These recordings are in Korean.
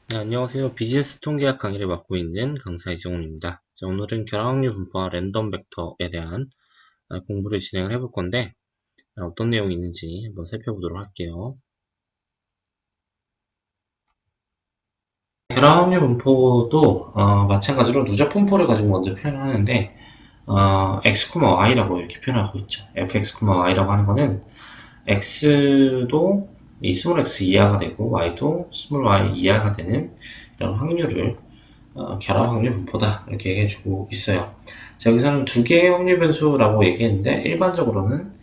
네, 안녕하세요. 비즈니스 통계학 강의를 맡고 있는 강사 이정훈입니다. 자, 오늘은 결합확률 분포와 랜덤 벡터에 대한 공부를 진행을 해볼 건데 어떤 내용이 있는지 한번 살펴보도록 할게요. 결합확률 분포도 마찬가지로 누적 분포를 가지고 먼저 표현하는데 x, y라고 이렇게 표현하고 있죠. fx, y라고 하는 거는 x도 이 스몰 x 이하가 되고 y도 스몰 y 이하가 되는 이런 확률을 결합 확률 분포다 이렇게 얘기해주고 있어요. 자, 여기서는 두 개의 확률 변수라고 얘기했는데 일반적으로는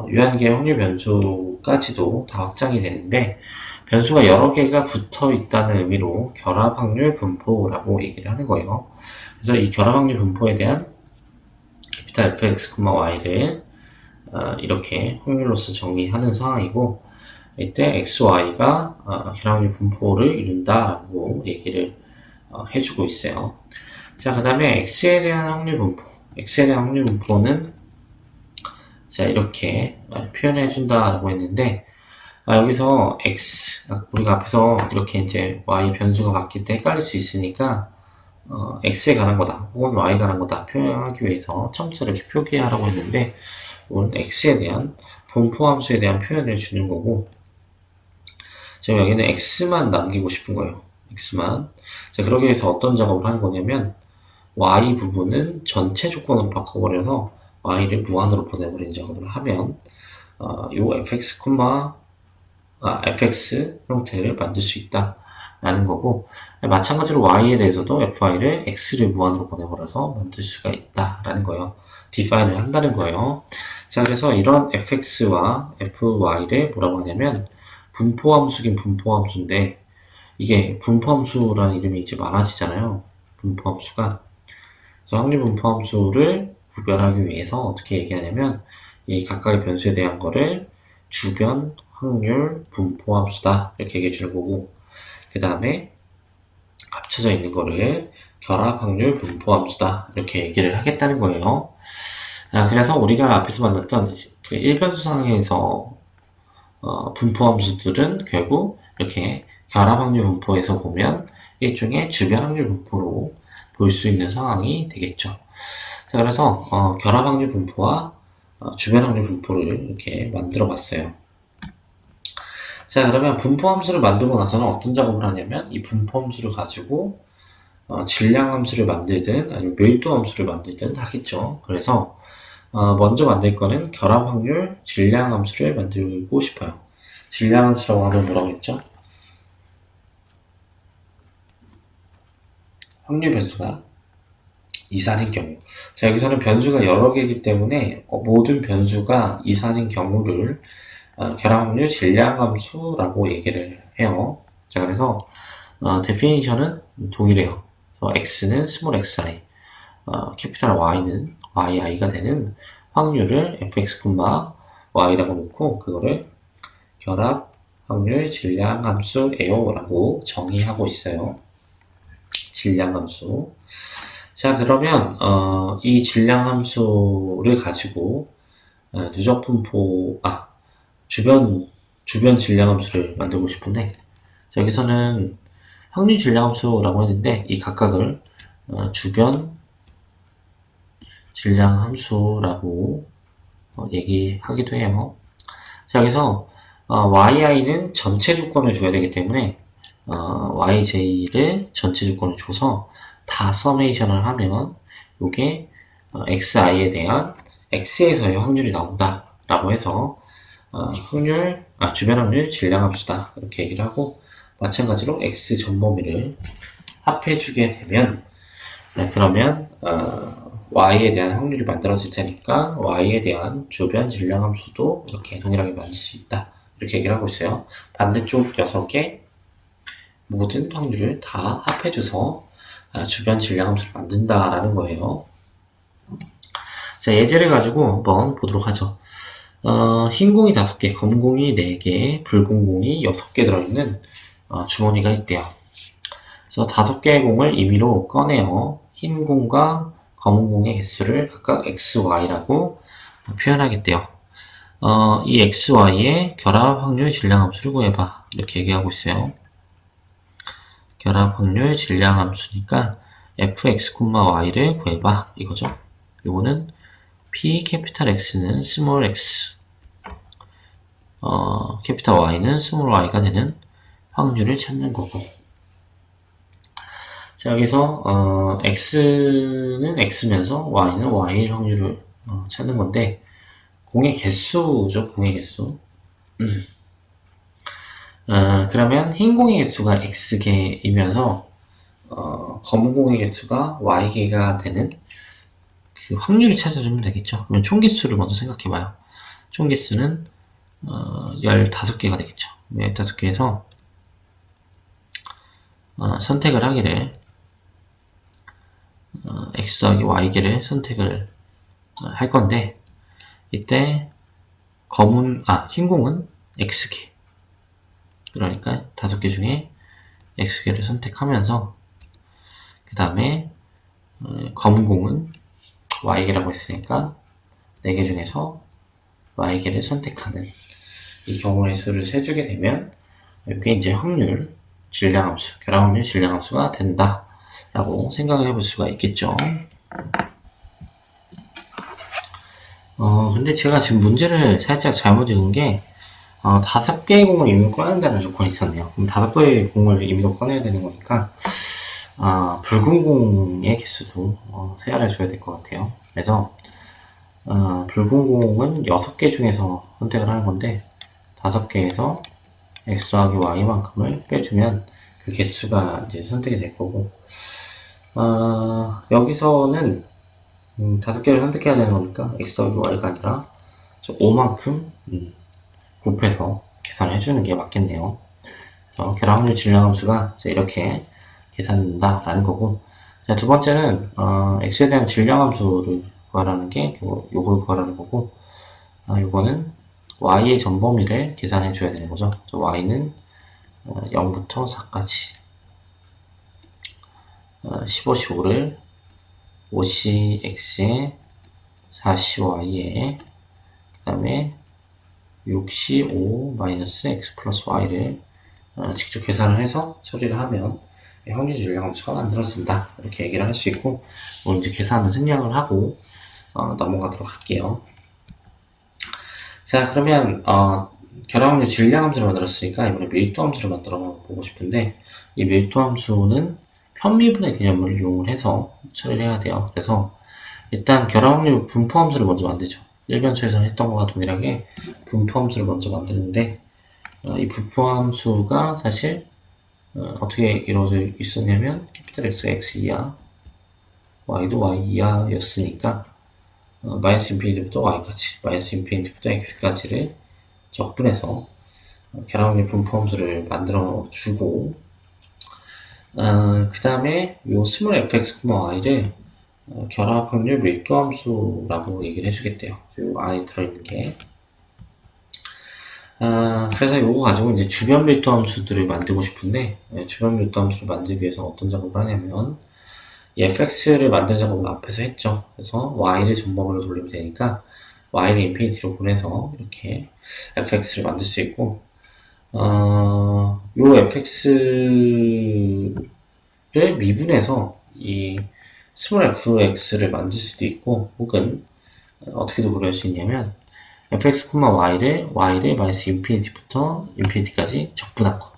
유한계의 확률 변수까지도 다 확장이 되는데 변수가 여러 개가 붙어 있다는 의미로 결합 확률 분포라고 얘기를 하는 거예요. 그래서 이 결합 확률 분포에 대한 캐피탈 fx, y를 이렇게 확률로서 정의하는 상황이고 이때 x, y가 결합 확률 분포를 이룬다라고 얘기를 해주고 있어요. 자, 그 다음에 x에 대한 확률 분포. x에 대한 확률 분포는 자, 이렇게 표현해 준다라고 했는데 여기서 x 우리가 앞에서 이렇게 이제 y 변수가 바뀔 때 헷갈릴 수 있으니까 x에 관한 거다 혹은 y에 관한 거다 표현하기 위해서 처음부터 이렇게 표기하라고 했는데 이건 x에 대한 분포 함수에 대한 표현을 주는 거고 지금 여기는 x만 남기고 싶은 거예요. x만. 자, 그러기 위해서 어떤 작업을 하는 거냐면 y 부분은 전체 조건으로 바꿔버려서 y를 무한으로 보내버리는 작업을 하면 요 fx 형태를 만들 수 있다 라는 거고 마찬가지로 y에 대해서도 fy를 x를 무한으로 보내버려서 만들 수가 있다 라는 거예요. define을 한다는 거예요. 자, 그래서 이런 fx와 fy를 뭐라고 하냐면 분포함수긴 분포함수인데 이게 분포함수라는 이름이 이제 많아지잖아요. 분포함수가. 그래서 확률 분포함수를 구별하기 위해서 어떻게 얘기하냐면 이 각각의 변수에 대한 거를 주변 확률 분포함수다 이렇게 얘기해 주는 거고 그 다음에 합쳐져 있는 거를 결합 확률 분포함수다 이렇게 얘기를 하겠다는 거예요. 그래서 우리가 앞에서 만났던 그 일변수 상에서 분포함수들은 결국 이렇게 결합 확률 분포에서 보면 일종의 주변 확률 분포로 볼 수 있는 상황이 되겠죠. 자, 그래서 결합 확률 분포와 주변 확률 분포를 이렇게 만들어 봤어요. 자, 그러면 분포 함수를 만들고 나서는 어떤 작업을 하냐면 이 분포 함수를 가지고 질량 함수를 만들든 아니면 밀도 함수를 만들든 하겠죠. 그래서 먼저 만들 거는 결합 확률 질량 함수를 만들고 싶어요. 질량 함수라고 하면 뭐라고 했죠? 확률 변수가 이산인 경우. 자, 여기서는 변수가 여러 개이기 때문에 모든 변수가 이산인 경우를 결합 확률 질량 함수라고 얘기를 해요. 자, 그래서 데피니션은 동일해요. x는 스몰 xi, 캐피탈 y는 yi가 되는 확률을 fx, y라고 놓고 그거를 결합 확률 질량 함수예요 라고 정의하고 있어요. 질량 함수. 자, 그러면 이 질량 함수를 가지고 누적 분포 주변 질량 함수를 만들고 싶은데 자, 여기서는 확률 질량 함수라고 했는데 이 각각을 주변 질량 함수라고 얘기하기도 해요. 자, 여기서 yi는 전체 조건을 줘야 되기 때문에 yj를 전체 조건을 줘서 다 서메이션을 하면 이게 xi에 대한 x에서의 확률이 나온다 라고 해서 주변 확률 질량 함수다 이렇게 얘기를 하고 마찬가지로 x 전 범위를 합해주게 되면 그러면 y에 대한 확률이 만들어질 테니까 y에 대한 주변 질량 함수도 이렇게 동일하게 만들 수 있다 이렇게 얘기를 하고 있어요. 반대쪽 6개 모든 확률을 다 합해줘서 주변 질량 함수를 만든다라는 거예요. 자, 예제를 가지고 한번 보도록 하죠. 흰 공이 5개, 검은 공이 4개, 붉은 공이 6개 들어있는 주머니가 있대요. 그래서 5개의 공을 임의로 꺼내어 흰 공과 검은 공의 개수를 각각 x, y라고 표현하겠대요. 이 x, y의 결합 확률 질량 함수를 구해봐. 이렇게 얘기하고 있어요. 결합 확률 질량 함수니까 fx, y를 구해봐 이거죠. 요거는 p 캐피탈 X는 스몰 x, 캐피탈 Y는 스몰 y가 되는 확률을 찾는 거고. 자, 여기서 x는 x면서 y는 y일 확률을 찾는 건데, 공의 개수죠, 공의 개수. 그러면 흰 공의 개수가 x개이면서 검은 공의 개수가 y개가 되는 그 확률을 찾아주면 되겠죠. 그러면 총 개수를 먼저 생각해봐요. 총 개수는 15개가 되겠죠. 15개에서 선택을 하기를 x 더하기 y개를 선택을 할 건데, 이때 흰 공은 x개, 그러니까 5개 중에 x개를 선택하면서 그 다음에 검은 공은 y개라고 했으니까 4개 중에서 y개를 선택하는 이 경우의 수를 세주게 되면 이게 이제 확률 질량함수, 결합 확률 질량함수가 된다 라고 생각을 해볼 수가 있겠죠. 근데 제가 지금 문제를 살짝 잘못 읽은 게 5개의 공을 임의로 꺼낸다는 조건이 있었네요. 그럼 5개의 공을 임의로 꺼내야 되는 거니까 붉은 공의 개수도 세알해 줘야 될 것 같아요. 그래서 붉은 공은 6개 중에서 선택을 하는 건데 5개에서 x 더하기 y만큼을 빼주면 그 개수가 이제 선택이 될 거고, 여기서는 5개를 선택해야 되는 거니까 x 더하기 y가 아니라 5만큼 곱해서 계산을 해주는 게 맞겠네요. 그래서 결합 확률 질량함수가 이렇게 계산된다라는 거고, 자, 두 번째는 x에 대한 질량함수를 구하라는 게 요걸 구하라는 거고, 요거는 y의 전범위를 계산해 줘야 되는 거죠. y는 0부터 4까지 15, 15를 5cx에 4cy에 그 다음에 65-x 플러스 y를 직접 계산을 해서 처리를 하면 확률 질량함수가 만들어진다 이렇게 얘기를 할 수 있고, 오늘 이제 계산은 생략을 하고 넘어가도록 할게요. 자, 그러면 결합 확률 질량함수를 만들었으니까 이번에 밀도함수를 만들어 보고 싶은데, 이 밀도함수는 편미분의 개념을 이용을 해서 처리를 해야 돼요. 그래서 일단 결합 확률 분포함수를 먼저 만들죠. 1변처에서 했던 것과 동일하게 분포함수를 먼저 만드는데, 이 분포함수가 사실 어떻게 이루어져 있었냐면 캐피탈 X가 X 이하, Y도 Y 이하였으니까 마이너스 인피니티부터 Y까지, 마이너스 인피니티부터 X까지를 적분해서 결합 확률 분포함수를 만들어 주고, 그 다음에 요 스몰 fx, y를 결합 확률 밀도함수라고 얘기를 해주겠대요. 요 안에 들어있는 게. 그래서 요거 가지고 이제 주변 밀도함수들을 만들고 싶은데, 주변 밀도함수를 만들기 위해서 어떤 작업을 하냐면, 이 fx를 만든 작업을 앞에서 했죠. 그래서 y를 전범위로 돌리면 되니까 y를 인피니티로 보내서 이렇게 fx를 만들 수 있고, 요 fx를 미분해서 이 스몰 fx를 만들 수도 있고, 혹은 어떻게도 그럴 수 있냐면 fx, y를 마이너스 인피니티부터 인피니티까지 적분한 거,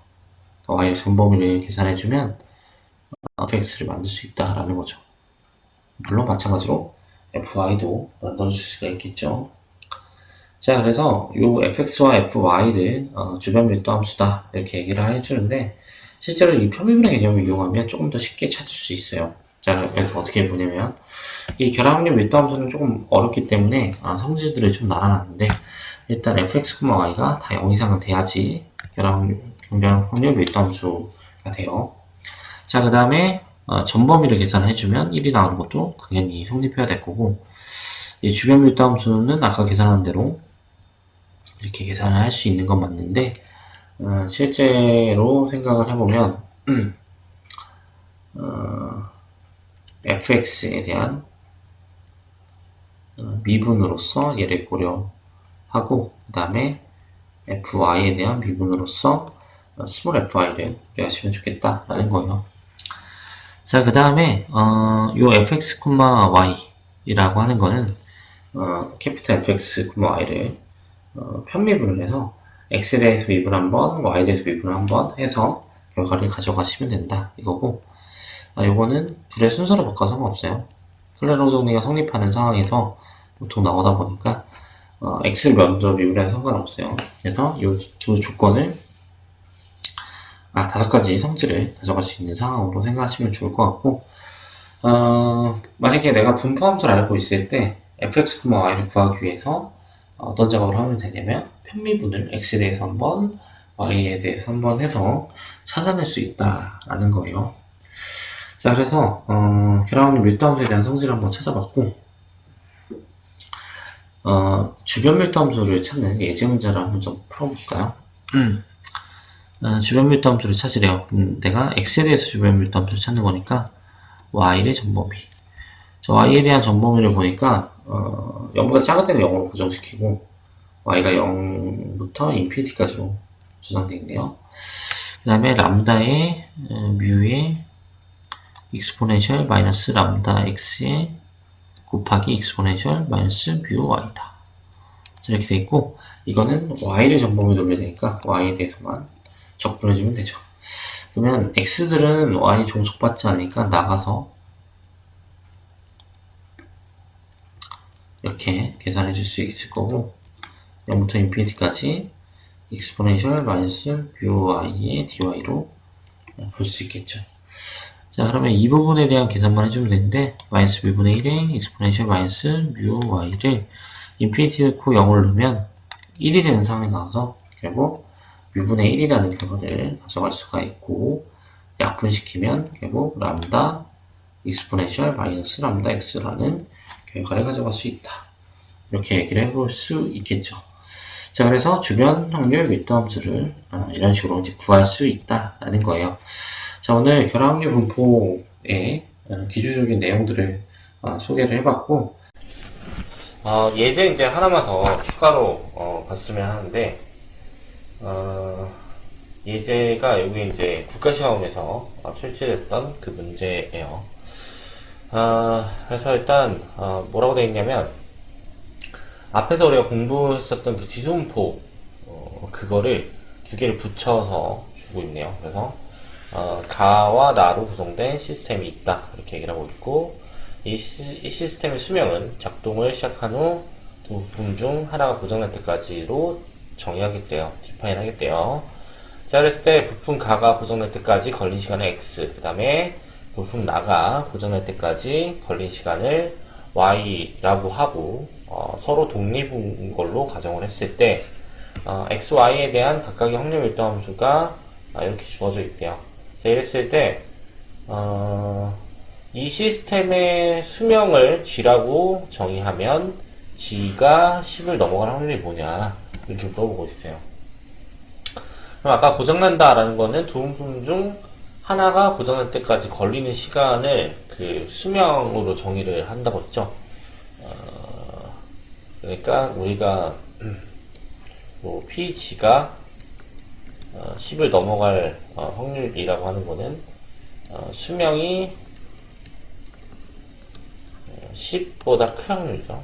y의 전범위를 계산해주면 fx를 만들 수 있다라는 거죠. 물론 마찬가지로 fy도 만들어줄 수가 있겠죠. 자, 그래서 요 fx와 fy를 주변 밀도 함수다 이렇게 얘기를 해주는데, 실제로 이 편미분의 개념을 이용하면 조금 더 쉽게 찾을 수 있어요. 자, 그래서 어떻게 보냐면 이 결합 확률 밀도 함수는 조금 어렵기 때문에 성질들을 좀 나눠놨는데, 일단 fx, y가 다 0 이상은 돼야지 결합 확률 밀도 함수가 돼요. 자, 그 다음에 전범위를 계산해주면 1이 나오는 것도 당연히 성립해야 될 거고, 이 주변 밀도 함수는 아까 계산한 대로 이렇게 계산을 할 수 있는 건 맞는데, 실제로 생각을 해보면 fx에 대한 미분으로서 얘를 고려하고, 그 다음에 fy에 대한 미분으로서 small fi를 이해하시면 좋겠다라는 거예요. 자, 그 다음에 요 fx, y이라고 하는 거는 캐피탈 fx, y를 편미분을 해서 x에 대해서 미분 한번, y에 대해서 미분 한번 해서 결과를 가져가시면 된다 이거고, 요거는 불의 순서를 바꿔서 상관없어요. 클레로 정리가 성립하는 상황에서 보통 나오다 보니까 x를 먼저 미분해도 상관없어요. 그래서 이 두 조건을 다섯 가지 성질을 가져갈 수 있는 상황으로 생각하시면 좋을 것 같고, 만약에 내가 분포함수를 알고 있을 때 fx, y를 구하기 위해서 어떤 작업을 하면 되냐면 편미분을 x에 대해서 한번, y에 대해서 한번 해서 찾아낼 수 있다라는 거예요. 자, 그래서 결합함수 밀도함수에 대한 성질을 한번 찾아봤고, 주변 밀도함수를 찾는 예제 문제를 한번 좀 풀어볼까요? 주변 밀도함수를 찾으래요. 내가 x에 대해서 주변 밀도함수를 찾는 거니까 y의 전범위. y에 대한 전범위를 보니까 0보다 작을 때는 0으로 고정시키고 y가 0부터 인피니티까지로 조정되어 있네요. 그 다음에 람다의 뮤의 익스포넨셜 마이너스 람다 x의 곱하기 익스포넨셜 마이너스 뮤 y다. 이렇게 돼 있고, 이거는 y를 전범위로 돌려야 되니까 y에 대해서만 적분해주면 되죠. 그러면 x들은 y 종속받지 않으니까 나가서 이렇게 계산해 줄 수 있을 거고, 0부터 인피니티까지 익스포넨셜 마이너스 뮤 y의 dy로 볼 수 있겠죠. 자, 그러면 이 부분에 대한 계산만 해주면 되는데, 마이너스 뮤분의 1에 익스포넨셜 마이너스 뮤 y를 인피니티 넣고 0을 넣으면 1이 되는 상황이 나와서 결국 뮤분의 1이라는 결과를 가져갈 수가 있고, 약분시키면 결국 람다 익스포넨셜 마이너스 람다 x라는 결과를 가져갈 수 있다. 이렇게 얘기를 해볼 수 있겠죠. 자, 그래서 주변 확률 밀도함수를 이런 식으로 이제 구할 수 있다라는 거예요. 자, 오늘 결합확률 분포의 기초적인 내용들을 소개를 해봤고, 예제 이제 하나만 더 추가로 봤으면 하는데, 예제가 여기 이제 국가시험에서 출제됐던 그 문제예요. 그래서 일단 뭐라고 되어 있냐면, 앞에서 우리가 공부했었던 그 지수분포 그거를 두 개를 붙여서 주고 있네요. 그래서 가와 나로 구성된 시스템이 있다 이렇게 얘기를 하고 있고, 이 시스템의 수명은 작동을 시작한 후 두 부품 중 하나가 고장날 때까지로 정의하겠대요. 디파인 하겠대요. 자, 그랬을 때 부품 가가 고장날 때까지 걸린 시간은 x, 그 다음에 부품 나가 고장날 때까지 걸린 시간을 y라고 하고, 서로 독립인 걸로 가정을 했을 때 x, y에 대한 각각의 확률 밀도함수가 이렇게 주어져 있대요. 자, 이랬을 때 이 시스템의 수명을 g라고 정의하면 g가 10을 넘어갈 확률이 뭐냐 이렇게 물어보고 있어요. 그럼 아까 고장난다라는 거는 두 부품 중 하나가 고장날 때까지 걸리는 시간을 그 수명으로 정의를 한다고 했죠. 그러니까 우리가 뭐 pg가 10을 넘어갈 확률이라고 하는 거는 수명이 10보다 큰 확률이죠.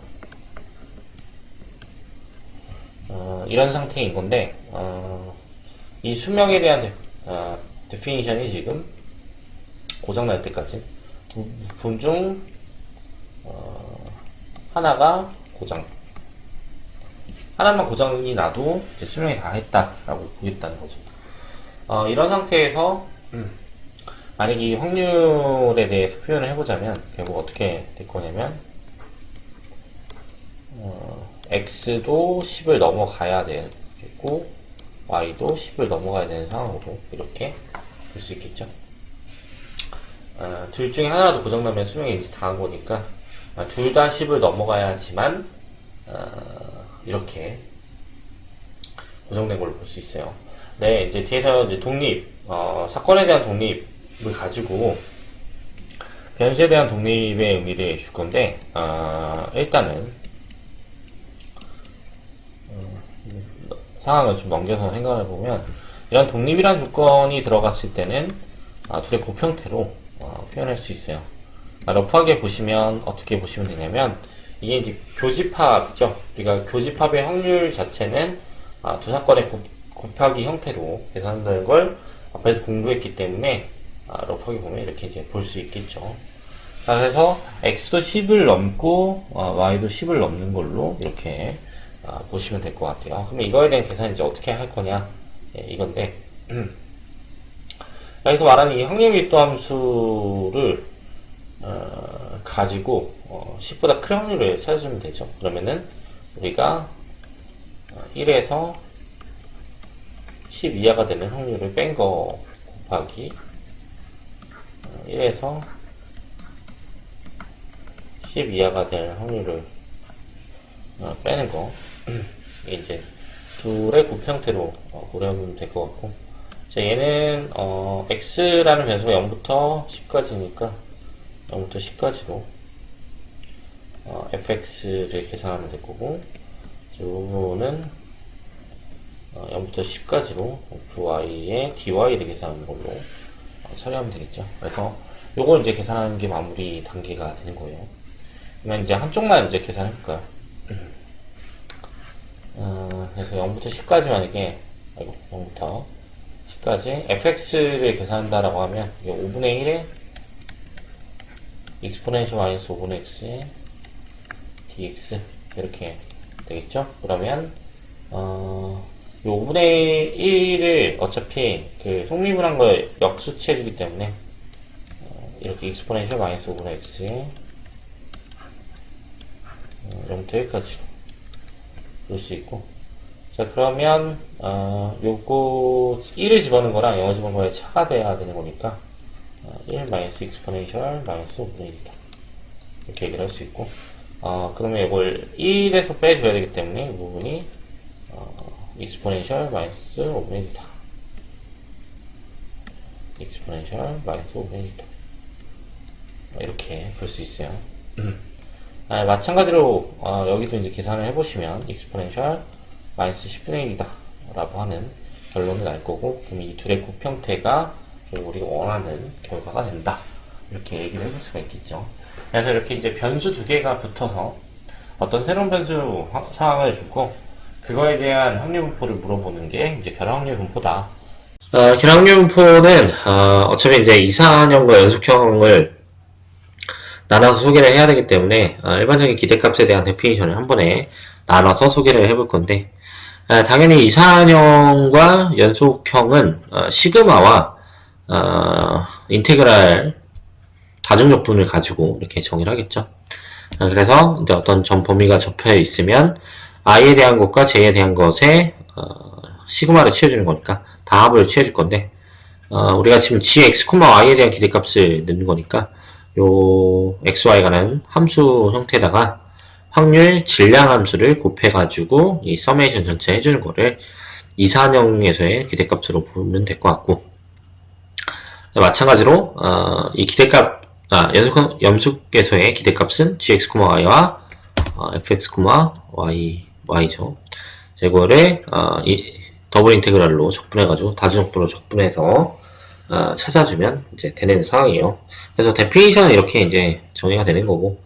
이런 상태인 건데, 이 수명에 대한 데피니션이 지금 고장날 때까지 두 부품 중 하나가 하나만 고장이 나도 이제 수명이 다 했다라고 보겠다는 거죠. 이런 상태에서 만약 이 확률에 대해서 표현을 해보자면 결국 어떻게 될 거냐면 x도 10을 넘어가야 되겠고 y도 10을 넘어가야 되는 상황으로 이렇게 볼 수 있겠죠. 둘 중에 하나라도 고장나면 수명이 이제 다 한 거니까 둘 다 10을 넘어가야지만 이렇게 고정된 걸로 볼 수 있어요. 네, 이제 뒤에서 이제 사건에 대한 독립을 가지고 변수에 대한 독립의 의미를 줄 건데, 일단은 상황을 좀 넘겨서 생각을 해보면 이런 독립이라는 조건이 들어갔을 때는 둘의 곱 형태로 표현할 수 있어요. 러프하게 보시면 어떻게 보시면 되냐면 이게 이제 교집합이죠. 우리가 교집합의 확률 자체는 두 사건의 곱하기 형태로 계산한다는 걸 앞에서 공부했기 때문에 러프하게 보면 이렇게 이제 볼 수 있겠죠. 자, 그래서 x도 10을 넘고 y도 10을 넘는 걸로 이렇게 보시면 될 것 같아요. 그러면 이거에 대한 계산 이제 어떻게 할 거냐, 이건데 여기서 말하는 이 확률 밀도 함수를 가지고 10보다 큰 확률을 찾아주면 되죠. 그러면은 우리가 1에서 10 이하가 되는 확률을 뺀 거 곱하기 1에서 10 이하가 될 확률을 빼는 거, 이제 둘의 곱 형태로 고려하면 될 것 같고, 자, 얘는 x라는 변수가 0부터 10까지니까 0부터 10까지로 fx를 계산하면 될 거고, 이 부분은 0부터 10까지로 fy의 dy를 계산하는 걸로 처리하면 되겠죠. 그래서 요걸 이제 계산하는 게 마무리 단계가 되는 거예요. 그러면 이제 한쪽만 이제 계산해볼까요? 그래서 0부터 10까지 만약에 0부터 10까지 fx를 계산한다라고 하면 이게 5분의 1에 exponential 마이너스 5분의 x에 dx 이렇게 되겠죠? 그러면 요 5분의 1을 어차피 그 속미분한 걸 역수치 해주기 때문에 이렇게 exponential 마이너스 5분의 x에 0부터 1까지 볼 수 있고, 자, 그러면 요거 1을 집어넣은 거랑 0을 집어넣은 거에 차가 돼야 되는 거니까 1 마이너스 exponential 마이너스 5분의 1이다 이렇게 얘기를 할 수 있고, 그러면 이걸 1에서 빼줘야 되기 때문에 이 부분이 exponential 마이너스 5분의 1이다. exponential 마이너스 5분의 1이다. 이렇게 볼 수 있어요. 마찬가지로 여기도 이제 계산을 해보시면 exponential 마이너스 10분의 1이다 라고 하는 결론이 날 거고, 그럼 이 둘의 곱 형태가 우리가 원하는 결과가 된다 이렇게 얘기를 해볼 수가 있겠죠. 그래서 이렇게 이제 변수 두 개가 붙어서 어떤 새로운 변수 상황을 주고 그거에 대한 확률 분포를 물어보는 게 이제 결합 확률 분포다. 결합 확률 분포는 어차피 이제 이산형과 연속형을 나눠서 소개를 해야 되기 때문에 일반적인 기대값에 대한 데피니션을 한 번에 나눠서 소개를 해볼 건데, 당연히 이산형과 연속형은 시그마와 인테그랄 다중적분을 가지고 이렇게 정의를 하겠죠. 그래서 이제 어떤 점 범위가 접해 있으면 i에 대한 것과 j에 대한 것에 시그마를 취해주는 거니까 다 합을 취해줄 건데, 우리가 지금 gx, y에 대한 기대값을 넣는 거니까 요 xy에 관한 함수 형태에다가 확률 질량 함수를 곱해가지고 이 서메이션 전체 해주는 거를 이산형에서의 기대값으로 보면 될 것 같고, 마찬가지로 이 기대값 연속에서의 기대값은 gx, y와 fx, y죠. 이거를 이 더블 인테그랄로 적분해가지고 다주적분으로 적분해서 찾아주면 이제 되는 상황이에요. 그래서 데피니션은 이렇게 이제 정의가 되는 거고,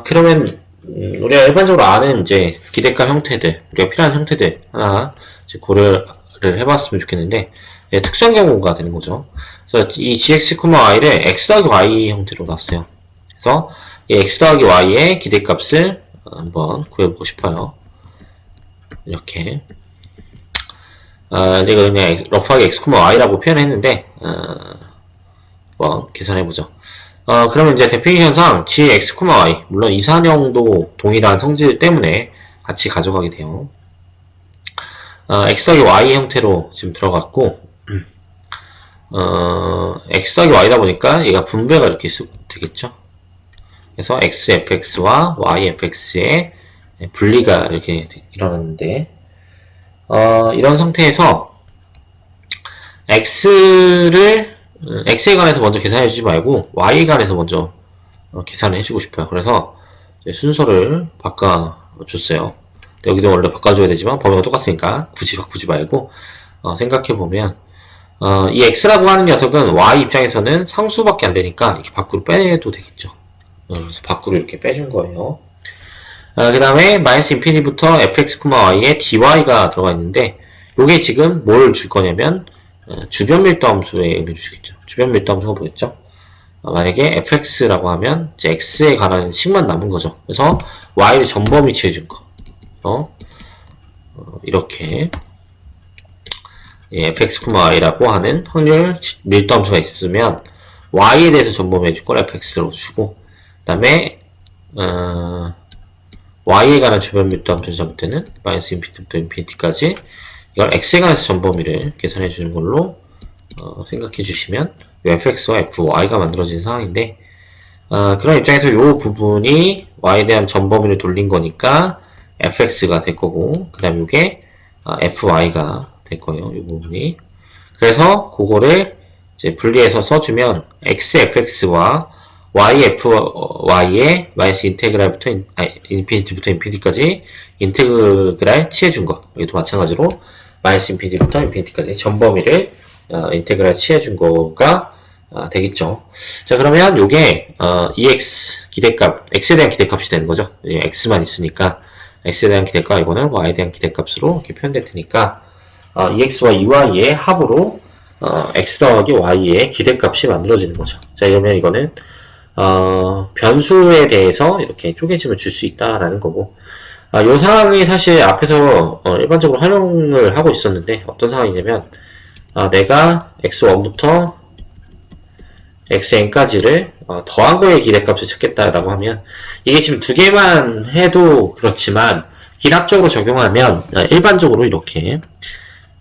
그러면 우리가 일반적으로 아는 이제 기대값 형태들, 우리가 필요한 형태들 하나 이제 고려를 해봤으면 좋겠는데, 특수한 경우가 되는 거죠. 그래서 이 gx, y를 x 더하기 y 형태로 놨어요. 그래서 이 x 더하기 y의 기대값을 한번 구해보고 싶어요. 이렇게 내가 그냥 러프하게 x, y라고 표현했는데 한번 계산해보죠. 그러면 이제 데피니션상 gx, y, 물론 이산형도 동일한 성질 때문에 같이 가져가게 돼요. x 더하기 y 형태로 지금 들어갔고, x 더하기 y다 보니까 얘가 분배가 이렇게 쑥 되겠죠. 그래서 xfx와 yfx의 분리가 이렇게 일어났는데, 이런 상태에서 x에 관해서 먼저 계산해 주지 말고 y에 관해서 먼저 계산을 해주고 싶어요. 그래서 순서를 바꿔줬어요. 여기도 원래 바꿔줘야 되지만 범위가 똑같으니까 굳이 바꾸지 말고 생각해보면 이 x라고 하는 녀석은 y 입장에서는 상수밖에 안 되니까 이렇게 밖으로 빼도 되겠죠. 그래서 밖으로 이렇게 빼준 거예요. 그 다음에 마이너스 인피니티부터 fx, y에 dy가 들어가 있는데 이게 지금 뭘 줄 거냐면 주변 밀도 함수의 의미를 주겠죠. 주변 밀도 함수가 뭐였죠? 만약에 fx라고 하면 이제 x에 관한 식만 남은 거죠. 그래서 y를 전범위 취해준 거. 이렇게 fx, y라고 하는 확률 밀도 함수가 있으면 y에 대해서 전범위해 줄 걸 fx로 주고 그 다음에 y에 관한 주변 밀도 함수 잡을 때는 마이너스 인피니티부터 인피니티까지 이걸 x에 관해서 전범위를 계산해 주는 걸로 생각해 주시면 fx와 fy가 만들어진 상황인데 그런 입장에서 이 부분이 y에 대한 전범위를 돌린 거니까 fx가 될 거고 그 다음 이게 fy가 될 거예요. 이 부분이. 그래서 그거를 이제 분리해서 써주면 xfx와 yfy의 마이너스 인테그랄부터 인피니티부터 인피니티까지 인테그랄 취해준 거. 이것도 마찬가지로 마이너스 인피니티부터 인피니티까지 전범위를 인테그랄 취해준 거가 되겠죠. 자, 그러면 요게 EX 기대값, X에 대한 기대값이 되는 거죠. X만 있으니까 X에 대한 기대값, 이거는 Y에 대한 기대값으로 이렇게 표현될 테니까 EX와 EY의 합으로 X 더하기 Y의 기대값이 만들어지는 거죠. 자, 이러면 이거는 변수에 대해서 이렇게 쪼개짐을 줄 수 있다라는 거고 이 상황이 사실 앞에서 일반적으로 활용을 하고 있었는데 어떤 상황이냐면 내가 x1부터 xn까지를 더한 거에 기대값을 찾겠다라고 하면 이게 지금 두 개만 해도 그렇지만 기납적으로 적용하면 일반적으로 이렇게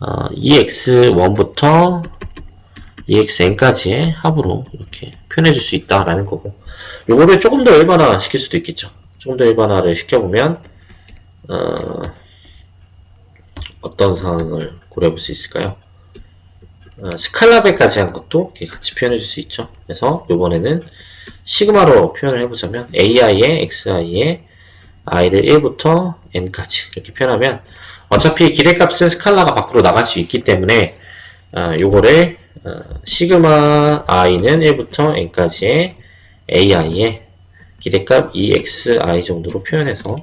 EX1부터 EXN까지의 합으로 이렇게 표현해 줄 수 있다라는 거고 요거를 조금 더 일반화 시킬 수도 있겠죠. 조금 더 일반화를 시켜보면 어떤 상황을 고려해 볼 수 있을까요? 스칼라베까지 한 것도 같이 표현해 줄 수 있죠. 그래서 이번에는 시그마로 표현을 해보자면 AI에 XI에 I를 1부터 N까지 이렇게 표현하면 어차피 기대값은 스칼라가 밖으로 나갈 수 있기 때문에 요거를 시그마 I는 1부터 N까지의 AI의 기대값 EXI 정도로 표현해서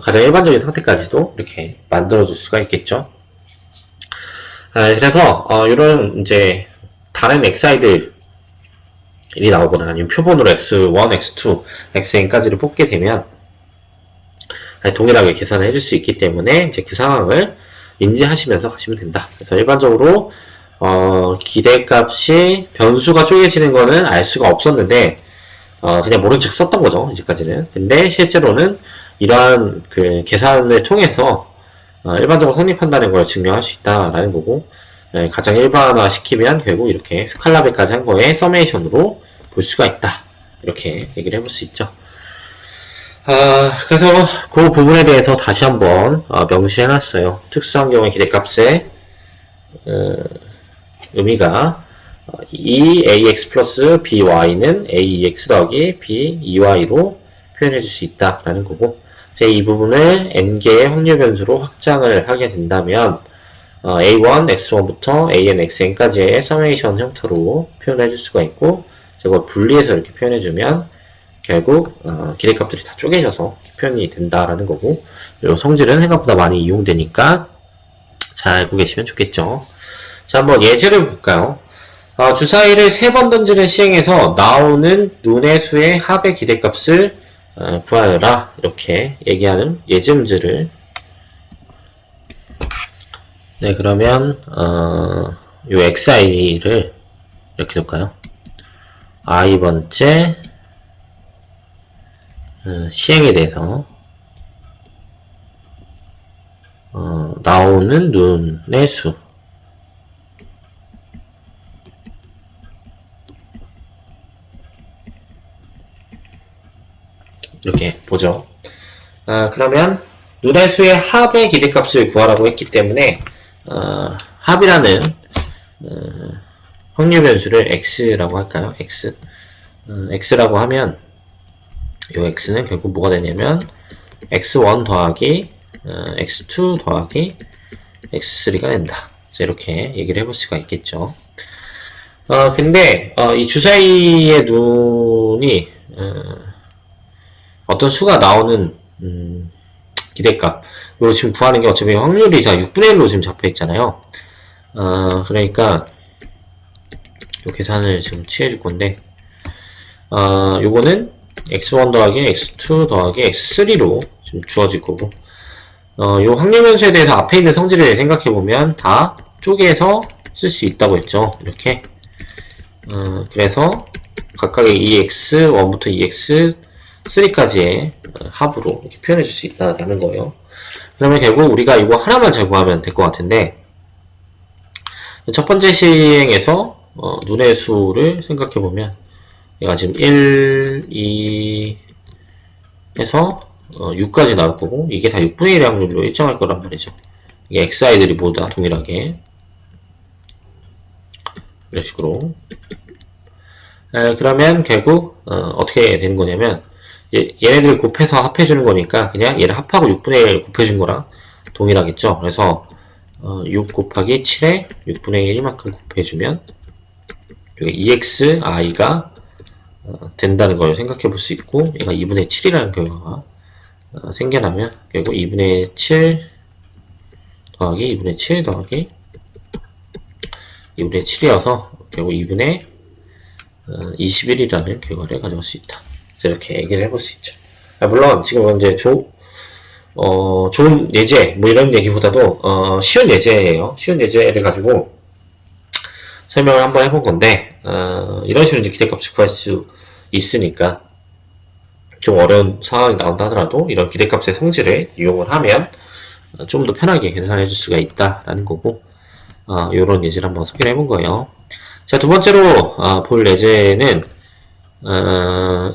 가장 일반적인 상태까지도 이렇게 만들어줄 수가 있겠죠. 그래서 이런 이제 다른 xi들이 나오거나 아니면 표본으로 x1, x2, xn까지를 뽑게 되면 동일하게 계산을 해줄 수 있기 때문에 이제 그 상황을 인지하시면서 가시면 된다. 그래서 일반적으로 기대값이 변수가 쪼개지는 거는 알 수가 없었는데 그냥 모른 척 썼던 거죠. 이제까지는. 근데 실제로는 이러한 그 계산을 통해서 일반적으로 성립한다는 걸 증명할 수 있다라는 거고 가장 일반화 시키면 결국 이렇게 스칼라베까지 한 거에 서메이션으로 볼 수가 있다. 이렇게 얘기를 해볼 수 있죠. 그래서 그 부분에 대해서 다시 한번 명시해놨어요. 특수한 경우의 기대값의 의미가 EAX 플러스 BY는 AEX 더하기 BEY로 표현해 줄 수 있다라는 거고 이 부분을 n개의 확률 변수로 확장을 하게 된다면 A1, X1부터 AN, XN까지의 서메이션 형태로 표현해 줄 수가 있고 이걸 분리해서 이렇게 표현해 주면 결국 기대값들이 다 쪼개져서 표현이 된다라는 거고 이 성질은 생각보다 많이 이용되니까 잘 알고 계시면 좋겠죠. 자, 한번 예제를 볼까요? 주사위를 3번 던지는 시행에서 나오는 눈의 수의 합의 기대값을 구하여라 이렇게 얘기하는 예제 문제를 네 그러면 요 xi를 이렇게 놓을까요? i번째 시행에 대해서 나오는 눈의 수 이렇게 보죠. 그러면 눈의 수의 합의 기대값을 구하라고 했기 때문에 합이라는 확률 변수를 x라고 할까요? x라고 하면 이 x는 결국 뭐가 되냐면 x1 더하기 x2 더하기 x3가 된다. 자, 이렇게 얘기를 해볼 수가 있겠죠. 근데 이 주사위의 눈이 어떤 수가 나오는 기대값, 이거 지금 구하는 게 어차피 확률이 다 6분의 1로 지금 잡혀 있잖아요. 그러니까 요 계산을 지금 취해줄 건데, 요거는 x1 더하기 x2 더하기 x3로 지금 주어질 거고, 요 확률 변수에 대해서 앞에 있는 성질을 생각해보면 다 쪼개서 쓸 수 있다고 했죠. 이렇게. 그래서 각각의 EX1부터 EX3까지의 합으로 이렇게 표현해 줄 수 있다는 거예요. 그러면 결국 우리가 이거 하나만 잘 구하면 될 것 같은데, 첫 번째 시행에서 눈의 수를 생각해보면 얘가 지금 1, 2 해서 6까지 나올 거고, 이게 다 6분의 1의 확률로 일정할 거란 말이죠. 이게 xi들이 모두 다 동일하게 이런 식으로. 그러면 결국 어떻게 되는 거냐면, 얘네들 곱해서 합해주는 거니까 그냥 얘를 합하고 6분의 1 곱해준 거랑 동일하겠죠. 그래서 6 곱하기 7에 6분의 1 이만큼 곱해주면 여기 EXI가 된다는 걸 생각해 볼 수 있고, 얘가 2분의 7이라는 결과가 생겨나면 결국 2분의 7 더하기 2분의 7 더하기 2분의 7이어서 결국 2분의 21이라는 결과를 가져올 수 있다. 이렇게 얘기를 해볼 수 있죠. 물론 지금 이제 좋은 예제 뭐 이런 얘기보다도 쉬운 예제예요. 쉬운 예제를 가지고 설명을 한번 해본 건데, 이런 식으로 이제 기대값을 구할 수 있으니까 좀 어려운 상황이 나온다 하더라도 이런 기대값의 성질을 이용을 하면 좀 더 편하게 계산해 줄 수가 있다라는 거고, 이런 예제를 한번 소개를 해본 거예요. 자, 두 번째로 볼 예제는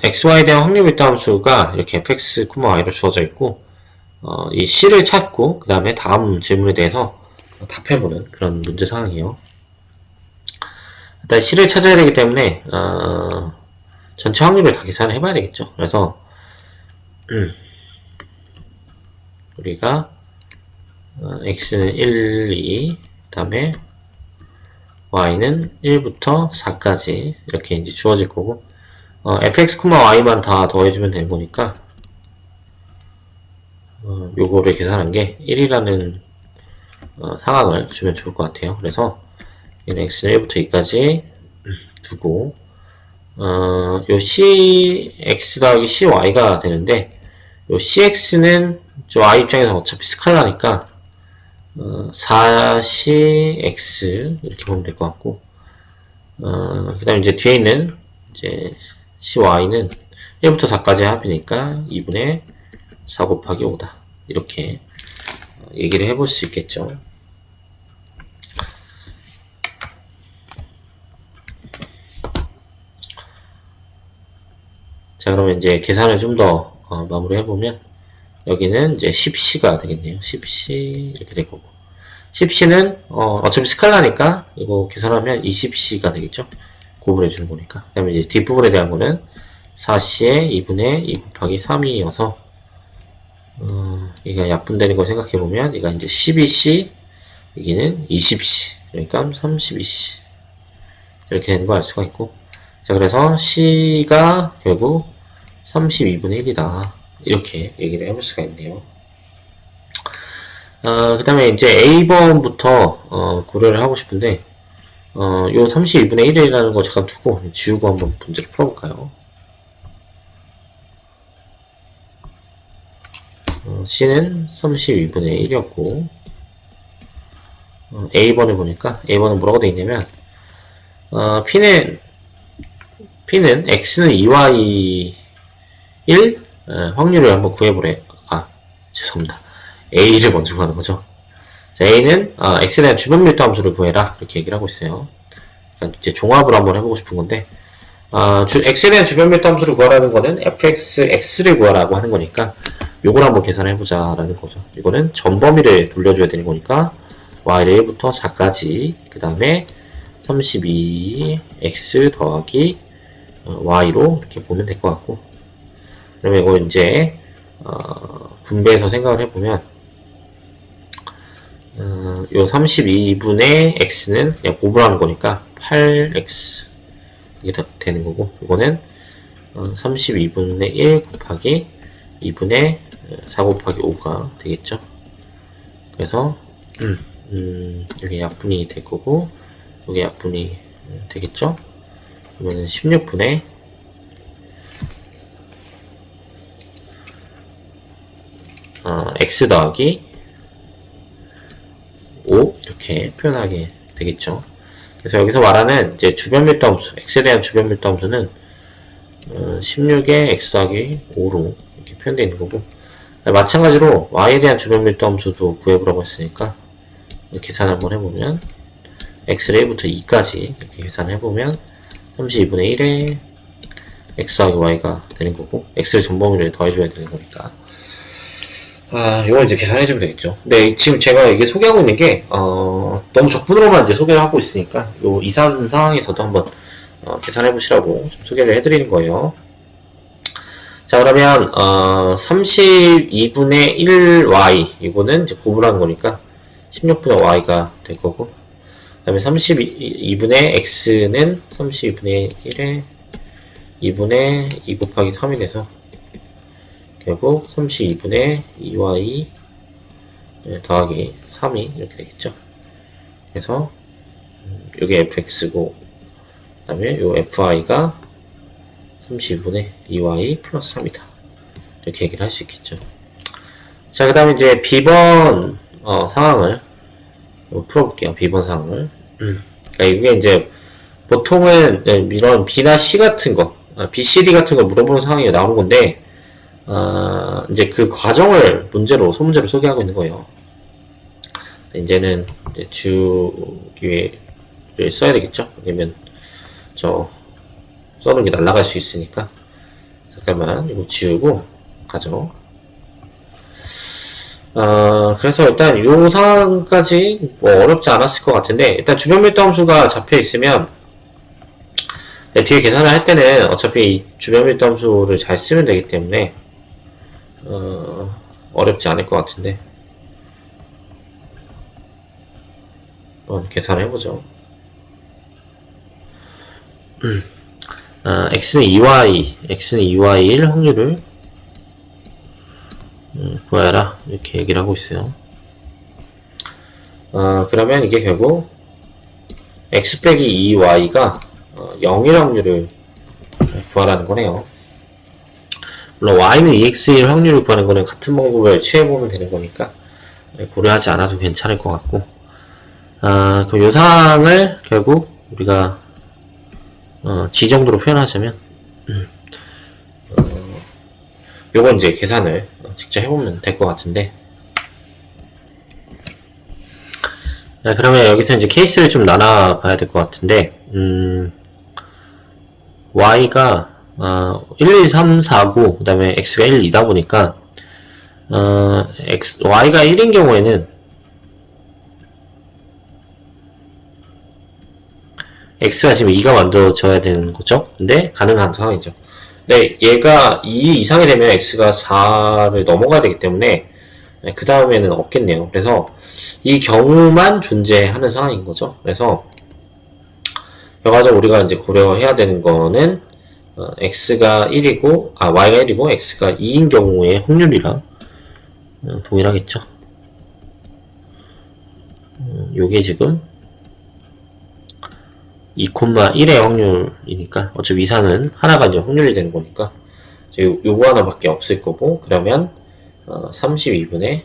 xy에 대한 확률 밀도 함수가 이렇게 fx, y로 주어져 있고, 이 c를 찾고 그 다음에 다음 질문에 대해서 답해보는 그런 문제 상황이에요. 일단 c를 찾아야 되기 때문에 전체 확률을 다 계산을 해봐야 되겠죠. 그래서 우리가 x는 1, 2, 그 다음에 y는 1부터 4까지 이렇게 이제 주어질 거고, fx, y만 다 더해주면 되는 거니까 요거를 계산한 게 1이라는 상황을 주면 좋을 것 같아요. 그래서 얘는 x는 1부터 2까지 두고, 요 cx 더하기 cy가 되는데, 요 cx는 저 y 입장에서 어차피 스칼라니까 4cx 이렇게 보면 될 것 같고, 그 다음에 이제 뒤에 있는 이제 cy는 1부터 4까지 합이니까 2분의 4 곱하기 5다. 이렇게 얘기를 해볼 수 있겠죠. 자, 그러면 이제 계산을 좀 더 마무리 해보면, 여기는 이제 10c가 되겠네요. 10c 이렇게 될 거고, 10c는 어차피 스칼라니까 이거 계산하면 20c가 되겠죠. 곱을 해주는 거니까. 그 다음에 이제 뒷부분에 대한 거는 4c에 2분의 2 곱하기 3이어서 이가 약분되는 걸 생각해보면 이가 이제 12c, 여기는 20c, 그러니까 32c 이렇게 되는 걸 알 수가 있고, 자, 그래서 c가 결국 32분의 1이다. 이렇게 얘기를 해볼 수가 있네요. 그 다음에 이제 A번부터 고려를 하고 싶은데, 요 32분의 1이라는 거 잠깐 두고 지우고 한번 문제를 풀어볼까요? C는 32분의 1이었고, A번을 보니까 A번은 뭐라고 되어 있냐면, P는 X는 2Y 1 확률을 한번 구해보래. 죄송합니다. A를 먼저 구하는 거죠. 자, A는 X에 대한 주변 밀도 함수를 구해라. 이렇게 얘기를 하고 있어요. 그러니까 이제 종합을 한번 해보고 싶은 건데, X에 대한 주변 밀도 함수를 구하라는 거는 fx를 구하라고 하는 거니까 요걸 한번 계산해보자 라는 거죠. 이거는 전 범위를 돌려줘야 되는 거니까 y를 1부터 4까지, 그 다음에 32x 더하기 y로 이렇게 보면 될 것 같고, 그러면 이거 이제 분배해서 생각을 해보면 요 32분의 x는 그냥 곱을 거니까 8x 이게 다 되는 거고, 이거는 32분의 1 곱하기 2분의 4 곱하기 5가 되겠죠. 그래서 여기 약분이 될 거고, 여기 약분이 되겠죠. 그러면 16분의 x 더하기 5 이렇게 표현하게 되겠죠. 그래서 여기서 말하는 이제 주변 밀도함수, x에 대한 주변 밀도함수는 16의 x 더하기 5로 이렇게 표현되어 있는 거고, 마찬가지로 y에 대한 주변 밀도함수도 구해보라고 했으니까 계산 한번 해보면 x를 1부터 2까지 이렇게 계산해보면 32분의 1에 x 더하기 y가 되는 거고, x를 전범위를 더해줘야 되는 거니까 이거 이제 계산해주면 되겠죠. 근데 지금 제가 이게 소개하고 있는 게 너무 적분으로만 이제 소개를 하고 있으니까 요 이산 상황에서도 한번 계산해보시라고 소개를 해드리는 거예요. 자, 그러면 32분의 1y 이거는 이제 곱을 거니까 16분의 y가 될 거고, 그 다음에 32분의 x는 32분의 1에 2분의 2 곱하기 3이 돼서 결국 32분의 2y 더하기 3이 이렇게 되겠죠. 그래서 여기 fx고, 그 다음에 요 fy가 32분의 2y 플러스 3이다. 이렇게 얘기를 할 수 있겠죠. 자, 그 다음에 이제 b번 상황을 풀어볼게요. b번 상황을. 그러니까 이게 이제 보통은 이런 b나 c 같은 거, b, c, d 같은 걸 물어보는 상황이 나오는 건데, 이제 그 과정을 소문제로 소개하고 있는 거예요. 이제는 주기를 써야 되겠죠? 왜냐면 써놓은 게 날아갈 수 있으니까. 잠깐만, 이거 지우고 가죠. 그래서 일단 이 상황까지 뭐 어렵지 않았을 것 같은데, 일단 주변 밀도 함수가 잡혀 있으면 뒤에 계산을 할 때는 어차피 이 주변 밀도 함수를 잘 쓰면 되기 때문에 어렵지 않을 것 같은데, 한번 계산을 해보죠. x는 2y1 확률을 구하라 이렇게 얘기를 하고 있어요. 그러면 이게 결국 x 빼기 2y가 0일 확률을 구하라는 거네요. 물론 y는 2x1 확률을 구하는 거는 같은 방법을 취해보면 되는 거니까 고려하지 않아도 괜찮을 것 같고, 그럼 이 상황을 결국 우리가 g 정도로 표현하자면 요건 이제 계산을 직접 해보면 될 것 같은데, 그러면 여기서 이제 케이스를 좀 나눠 봐야 될 것 같은데, y가 1, 2, 3, 4, 9, 그 다음에 x가 1, 2다 보니까 y가 1인 경우에는 x가 지금 2가 만들어져야 되는 거죠. 근데 가능한 상황이죠. 근데 얘가 2 이상이 되면 x가 4를 넘어가야 되기 때문에 그 다음에는 없겠네요. 그래서 이 경우만 존재하는 상황인 거죠. 그래서 결과적으로 우리가 이제 고려해야 되는 거는 x가 1이고 y가 1이고 x가 2인 경우의 확률이랑 동일하겠죠. 요게 지금 2,1의 확률이니까 어차피 이산은 하나가 이제 확률이 되는 거니까 요거 하나밖에 없을 거고, 그러면 32분의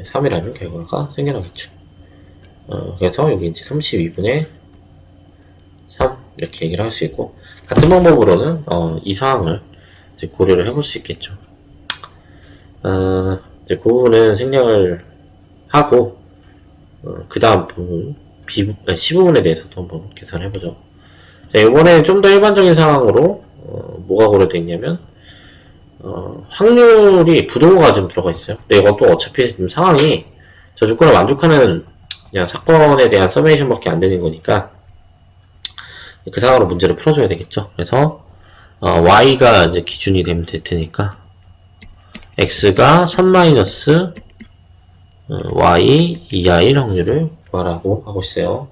3이라는 결과가 생겨나겠죠. 그래서 여기 이제 32분의 3 이렇게 얘기를 할 수 있고, 같은 방법으로는 이 상황을 이제 고려를 해볼 수 있겠죠. 이제 그 부분은 생략을 하고 그 다음 부분 C 부분에 대해서도 한번 계산해보죠. 자, 이번에는 좀 더 일반적인 상황으로 뭐가 고려되어 있냐면 확률이 부동호가 좀 들어가 있어요. 근데 이것도 어차피 지금 상황이 저 조건을 만족하는 그냥 사건에 대한 서메이션밖에 안 되는 거니까 그 상황으로 문제를 풀어줘야 되겠죠. 그래서 y가 이제 기준이 되면 될 테니까 x가 3 y 2와 1 확률을 구하라고 하고 있어요.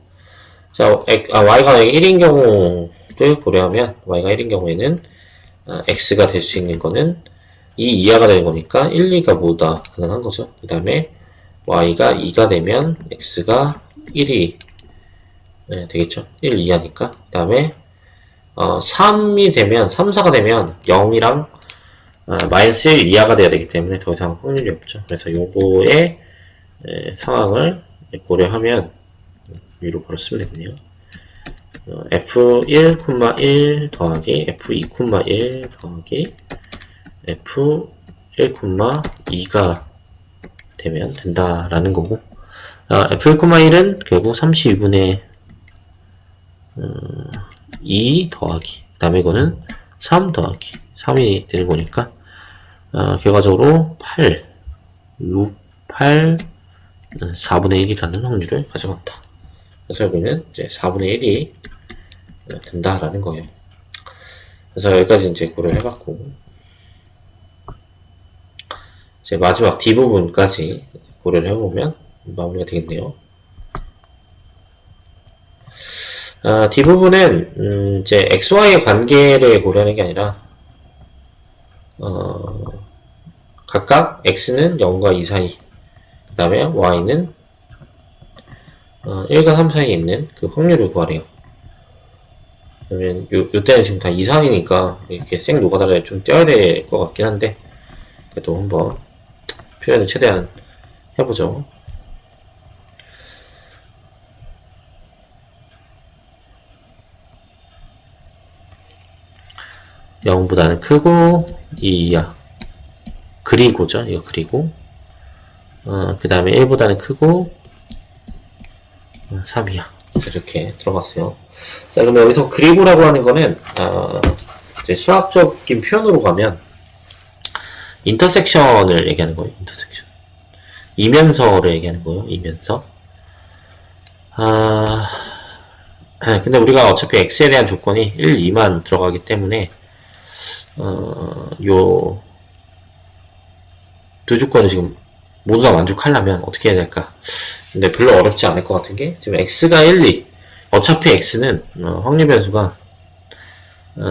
자, y가 1인 경우를 고려하면 y가 1인 경우에는 x가 될 수 있는 거는 2 이하가 되는 거니까 1, 2가 모두 다 가능한 거죠. 그 다음에 y가 2가 되면 x가 1이 되겠죠. 1 이하니까. 그 다음에 3이 되면 3, 4가 되면 0이랑 마이너스 1 이하가 돼야 되기 때문에 더 이상 확률이 없죠. 그래서 요거의 상황을 고려하면 위로 바로 쓰면 되겠네요. f1,1 더하기 f2,1 더하기 f1,2가 되면 된다라는 거고, f1,1은 결국 32분의 2 더하기, 그 다음에 이거는 3 더하기 3이 되는 거니까 결과적으로 8, 6, 8, 4분의 1이라는 확률을 가져간다. 그래서 여기는 이제 4분의 1이 된다라는 거예요. 그래서 여기까지 이제 고려를 해봤고, 이제 마지막 뒷부분까지 고려를 해보면 마무리가 되겠네요. 뒷부분은 이제 xy의 관계를 고려하는 게 아니라 각각 x는 0과 2 사이, 그 다음에 y는 1과 3 사이에 있는 그 확률을 구하래요. 그러면 요때는 지금 다 이상이니까 이렇게 생 노가다를 좀 떼어야 될 것 같긴 한데, 그래도 한번 표현을 최대한 해보죠. (0보다는) 크고 2 이하, 그리고죠. 이거 그리고 그 다음에 1보다는 크고 3 이하, 이렇게 들어갔어요. 자, 그러면 여기서 그리고라고 하는 거는 이제 수학적인 표현으로 가면 인터섹션을 얘기하는 거예요. 인터섹션, 이면서를 얘기하는 거예요. 이면서. 근데 우리가 어차피 x에 대한 조건이 1, 2만 들어가기 때문에 요 두 조건을 지금 모두 다 만족하려면 어떻게 해야 될까? 근데 별로 어렵지 않을 것 같은 게, 지금 x가 1, 2, 어차피 x는 확률 변수가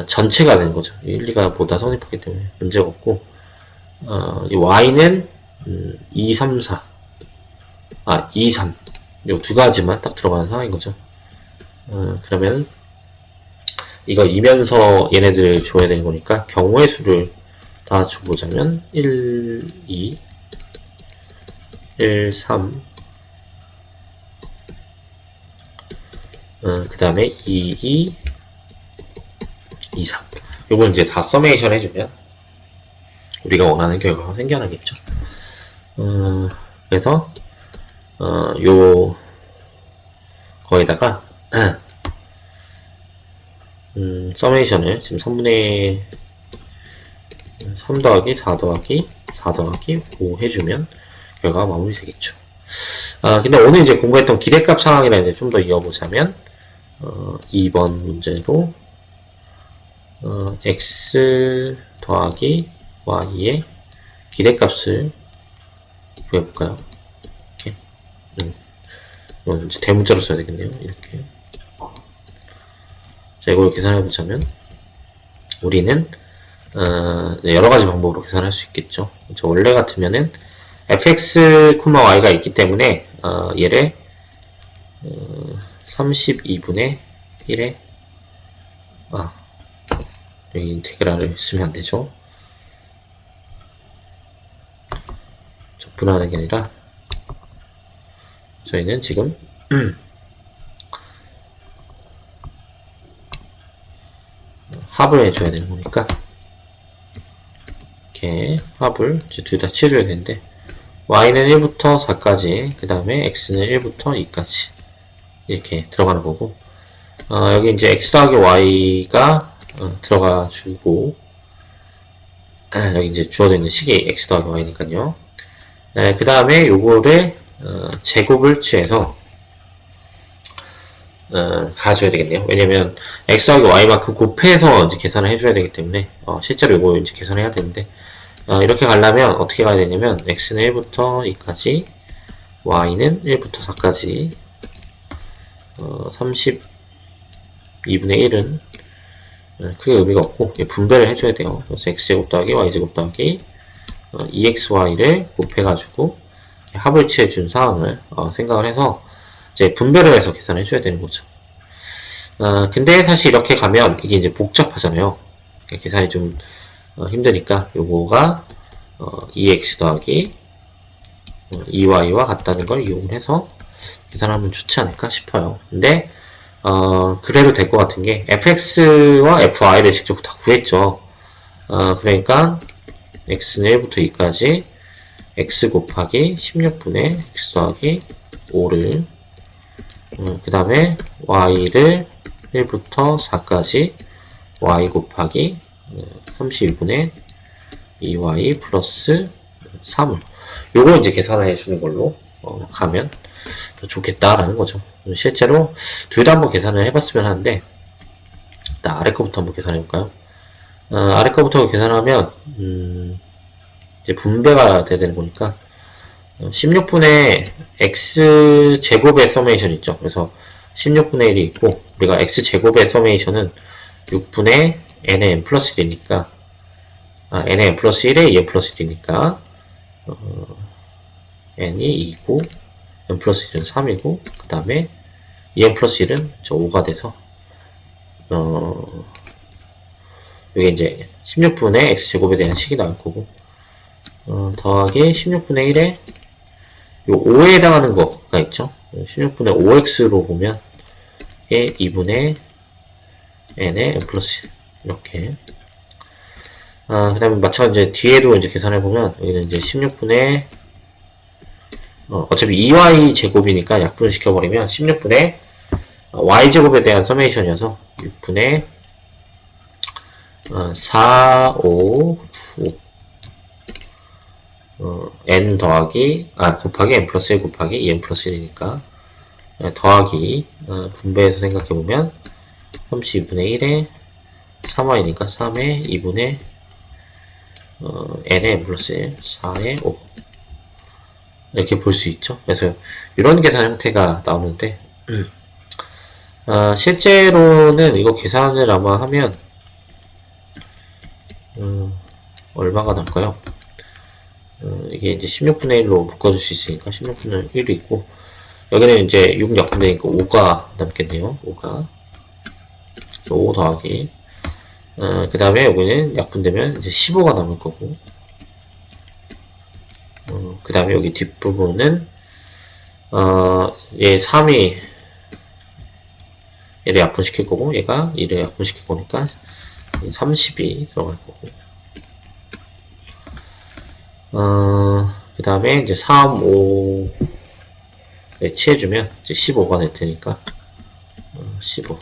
전체가 되는 거죠. 1, 2가 보다 성립하기 때문에 문제가 없고, 이 y는 2, 3, 4, 2, 3, 요 두 가지만 딱 들어가는 상황인 거죠. 그러면 이거 이면서 얘네들을 줘야 되는 거니까 경우의 수를 다 줘보자면 1, 2, 1, 3, 그 다음에 2, 2, 2, 3. 요거 이제 다 서메이션 해주면 우리가 원하는 결과가 생겨나겠죠. 그래서 요 거에다가 서메이션을 지금 3분의 3 더하기 4 더하기 4 더하기 5 해주면 결과가 마무리 되겠죠. 근데 오늘 이제 공부했던 기대값 상황이라 이제 좀 더 이어보자면 2번 문제로 x 더하기 y의 기대값을 구해볼까요? 이렇게. 이건 이제 대문자로 써야 되겠네요. 이렇게. 자, 이걸 계산해보자면 우리는 여러가지 방법으로 계산할 수 있겠죠. 원래 같으면은 fx, y가 있기 때문에 얘를 32분의 1에 여기 인테그랄을 쓰면 안되죠. 적분하는 게 아니라 저희는 지금 합을 해줘야 되는 거니까 이렇게 합을 둘 다 치워줘야 되는데, y는 1부터 4까지, 그 다음에 x는 1부터 2까지 이렇게 들어가는 거고, 여기 이제 x 더하기 y가 들어가 주고, 여기 이제 주어져 있는 식이 x 더하기 y니까요. 그 다음에 요거를 제곱을 취해서 가져야 되겠네요. 왜냐면 x 더하기 y만큼 곱해서 이제 계산을 해줘야 되기 때문에 실제로 이거 이제 계산해야 되는데, 이렇게 가려면 어떻게 가야 되냐면 x는 1부터 2까지, y는 1부터 4까지 32분의 1은 크게 의미가 없고 분배를 해줘야 돼요. 그래서 x제곱 더하기 y제곱 더하기 2xy를 곱해가지고 합을 취해준 상황을 생각을 해서 이제 분배를 해서 계산해줘야 되는 거죠. 근데 사실 이렇게 가면 이게 이제 복잡하잖아요. 계산이 좀 힘드니까 요거가 2x 더하기 2y와 같다는 걸 이용해서 계산하면 좋지 않을까 싶어요. 근데 그래도 될 것 같은 게 fx와 fy를 직접 다 구했죠. 그러니까 x는 1부터 2까지 x 곱하기 16분의 x 더하기 5를 그 다음에 y를 1부터 4까지 y 곱하기 32분의 2y 플러스 3을 요거 이제 계산을 해주는 걸로 가면 좋겠다라는 거죠. 실제로 둘 다 한번 계산을 해봤으면 하는데 일단 아래 거부터 한번 계산해볼까요? 아래 거부터 계산하면 이제 분배가 돼야 되는 거니까 16분의 x제곱의 서메이션 있죠. 그래서 16분의 1이 있고 우리가 x제곱의 서메이션은 6분의 n의 n 플러스 1이니까 n의 n 플러스 1에 2n 플러스 1이니까 n이 2고 n 플러스 1은 3이고 그 다음에 2n 플러스 1은 5가 돼서 이게 이제 16분의 x제곱에 대한 식이 나올 거고 더하기 16분의 1에 요 5에 해당하는 거가 있죠. 16분의 5x로 보면 이게 2분의 n의 n 플러스 1 이렇게 그 다음에 마찬가지로 이제 뒤에도 이제 계산해보면 여기는 이제 16분의 어차피 2y 제곱이니까 약분을 시켜버리면 16분의 y 제곱에 대한 서메이션이어서 6분의 4, 5, 5 n 더하기 곱하기 n 플러스 1 곱하기 2n 플러스 1이니까 더하기 분배해서 생각해보면 32분의 1에 3y니까 3에 2분의 n의 n 플러스 1, 4에 5 이렇게 볼 수 있죠. 그래서 이런 계산 형태가 나오는데 실제로는 이거 계산을 아마 하면 얼마가 나올까요? 이게 이제 16분의 1로 묶어줄 수 있으니까 16분의 1이 있고 여기는 이제 6 약분되니까 5가 남겠네요. 5 더하기 그 다음에 여기는 약분되면 이제 15가 남을 거고 그 다음에 여기 뒷부분은 얘 3이 얘를 약분시킬 거고 얘가 2를 약분시킬 거니까 30이 들어갈 거고 그 다음에 이제 3, 5에 취해주면 이제 15가 될 테니까 15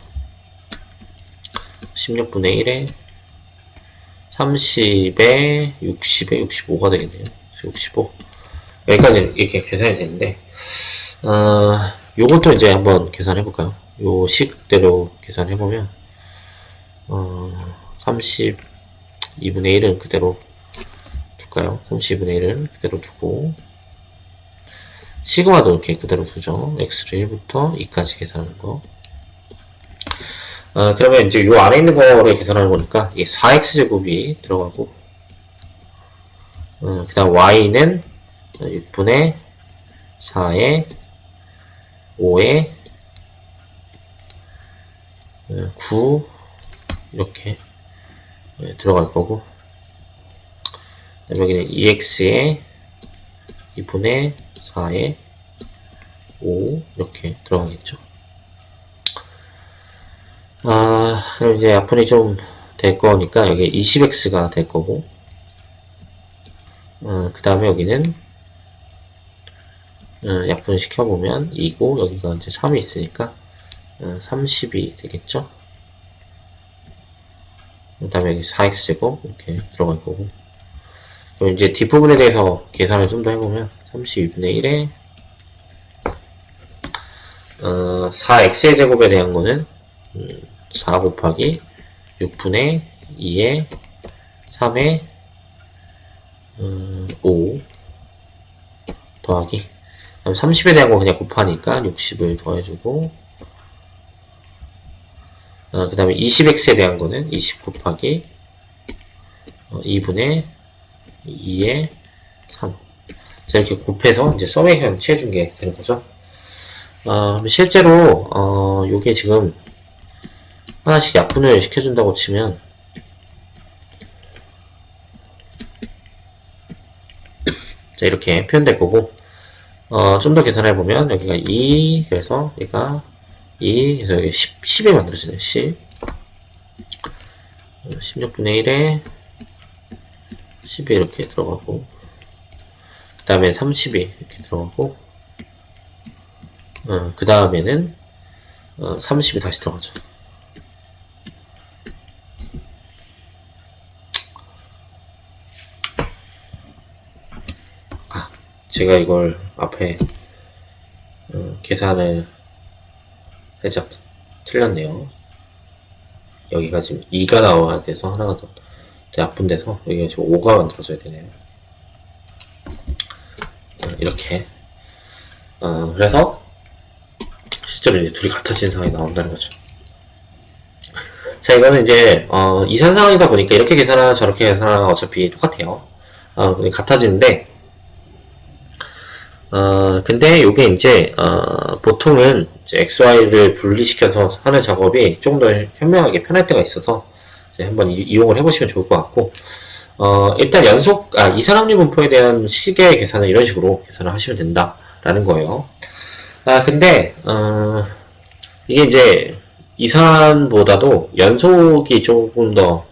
16분의 1에 30에 60에 65가 되겠네요. 65 여기까지 이렇게 계산이 되는데 요것도 이제 한번 계산해 볼까요? 요 식대로 계산해보면 32분의 1은 그대로 둘까요? 32분의 1은 그대로 두고 시그마도 이렇게 그대로 두죠. x를 1부터 2까지 계산하는 거 그러면 이제 요 안에 있는 거를 계산하는 거니까 이게 4x제곱이 들어가고 그 다음 y는 6분의 4에 5에 9 이렇게 들어갈 거고 여기는 2x에 2분의 4에 5 이렇게 들어가겠죠. 그럼 이제 약분이 좀 될 거니까 여기 20x가 될 거고 그 다음에 여기는 약분을 시켜보면 2고 여기가 이제 3이 있으니까 30이 되겠죠. 그 다음에 여기 4x제곱 이렇게 들어갈 거고 그럼 이제 뒷부분에 대해서 계산을 좀 더 해보면 32분의 1에 4x의 제곱에 대한 거는 4 곱하기 6분의 2에 3에 5 더하기 그다음 30에 대한 거 그냥 곱하니까 60을 더해주고, 그 다음에 20x에 대한 거는 20 곱하기 2분의 2의 3. 자, 이렇게 곱해서 이제 서메이션 취해준 게 되는 거죠. 실제로, 요게 지금 하나씩 약분을 시켜준다고 치면, 자, 이렇게 표현될 거고, 좀 더 계산해보면, 여기가 2, 그래서 얘가 2, 그래서 여기 10이 만들어지네요. 10. 16분의 1에 10이 이렇게 들어가고, 그 다음에 30이 이렇게 들어가고, 그 다음에는 30이 다시 들어가죠. 제가 이걸 앞에 계산을 살짝 틀렸네요. 여기가 지금 2가 나와야 돼서 하나가 더 약분돼서 여기가 지금 5가 만들어져야 되네요. 이렇게. 그래서 실제로 이제 둘이 같아진 상황이 나온다는 거죠. 자, 이거는 이제 이산 상황이다 보니까 이렇게 계산하나 저렇게 계산하나 어차피 똑같아요. 같아지는데, 근데 이게 이제 보통은 이제 XY를 분리시켜서 하는 작업이 조금 더 현명하게 편할 때가 있어서 이제 한번 이용을 해보시면 좋을 것 같고, 일단 이산항률 분포에 대한 시계 계산은 이런 식으로 계산을 하시면 된다라는 거예요. 근데 이게 이제 이산보다도 연속이 조금 더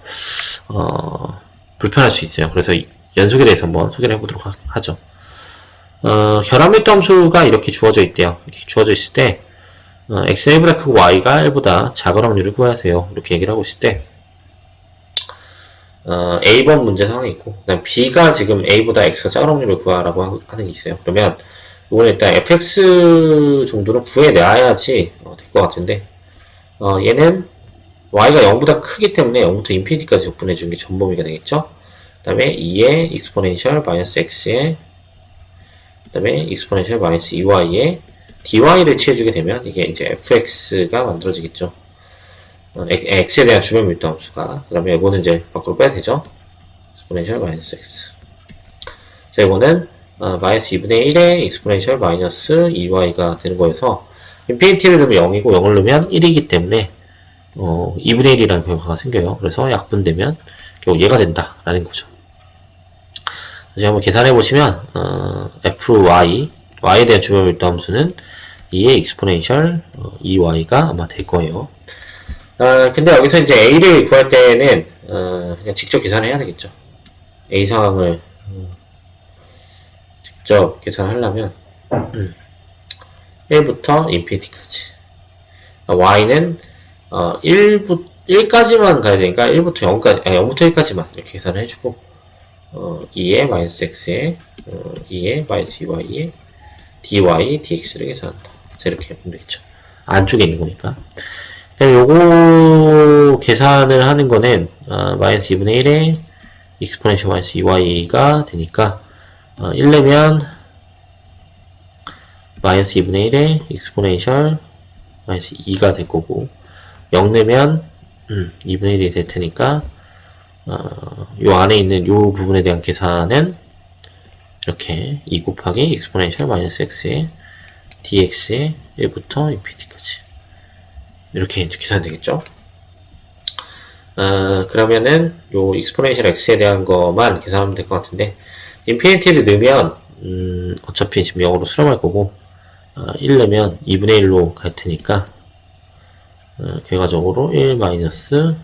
불편할 수 있어요. 그래서 연속에 대해서 한번 소개를 해보도록 하죠. 결합밀도 함수가 이렇게 주어져 있대요. 이렇게 주어져 있을 때 x가 1보다 크고 y가 1보다 작은 확률을 구하세요. 이렇게 얘기를 하고 있을 때 A번 문제 상황이 있고, 그다음 B가 지금 A보다 X가 작은 확률을 구하라고 하는 게 있어요. 그러면 이거는 일단 fx 정도는 구해내야지 될 것 같은데, 얘는 y가 0보다 크기 때문에 0부터 인피니티까지 적분해주는 게 전범위가 되겠죠. 그 다음에 2의 익스포넨셜 마이너스 x의, 그 다음에 익스포넨셜 마이너스 2y의 dy를 취해주게 되면 이게 이제 fx가 만들어지겠죠. x에 대한 주변 밀도 함수가. 그 다음에 이거는 이제 밖으로 빼야 되죠. 익스포넨셜 마이너스 x. 자, 이거는 마이너스 2분의 1의 익스포넨셜 마이너스 2y가 되는 거여서 인피니티를 넣으면 0이고 0을 넣으면 1이기 때문에 2분의 1이라는 결과가 생겨요. 그래서 약분되면 결국 얘가 된다라는 거죠. 다시 한번 계산해 보시면 fy, y에 대한 주변 밀도 함수는 2의 익스포넨셜 2y가 아마 될 거예요. 근데 여기서 이제 a를 구할 때는 그냥 직접 계산해야 되겠죠. a 상황을 직접 계산하려면 1부터 인피니티까지, y는 1까지만 가야 되니까 1부터 0까지, 0부터 1까지만 이렇게 계산을 해주고 2의 마이너스 x에 2의 마이너스 2y에 dy, dx를 계산한다. 자, 이렇게 보면 되겠죠. 안쪽에 있는 거니까. 요거 계산을 하는 거는 마이너스 2분의 1에 익스포넨셜 마이너스 2y가 되니까 1 내면 마이너스 2분의 1에 익스포넨셜 마이너스 2가 될 거고, 0 내면 2분의 1이 될 테니까 요 안에 있는 요 부분에 대한 계산은 이렇게 2 곱하기 익스포넨셜 마이너스 x의 dx의 1부터 인피니티까지 이렇게 이제 계산되겠죠. 그러면은 요 익스포넨셜 x에 대한 것만 계산하면 될 것 같은데, 인피니티를 넣으면 어차피 지금 0으로 수렴할 거고 1 넣으면 2분의 1로 갈 테니까 결과적으로 1 마이너스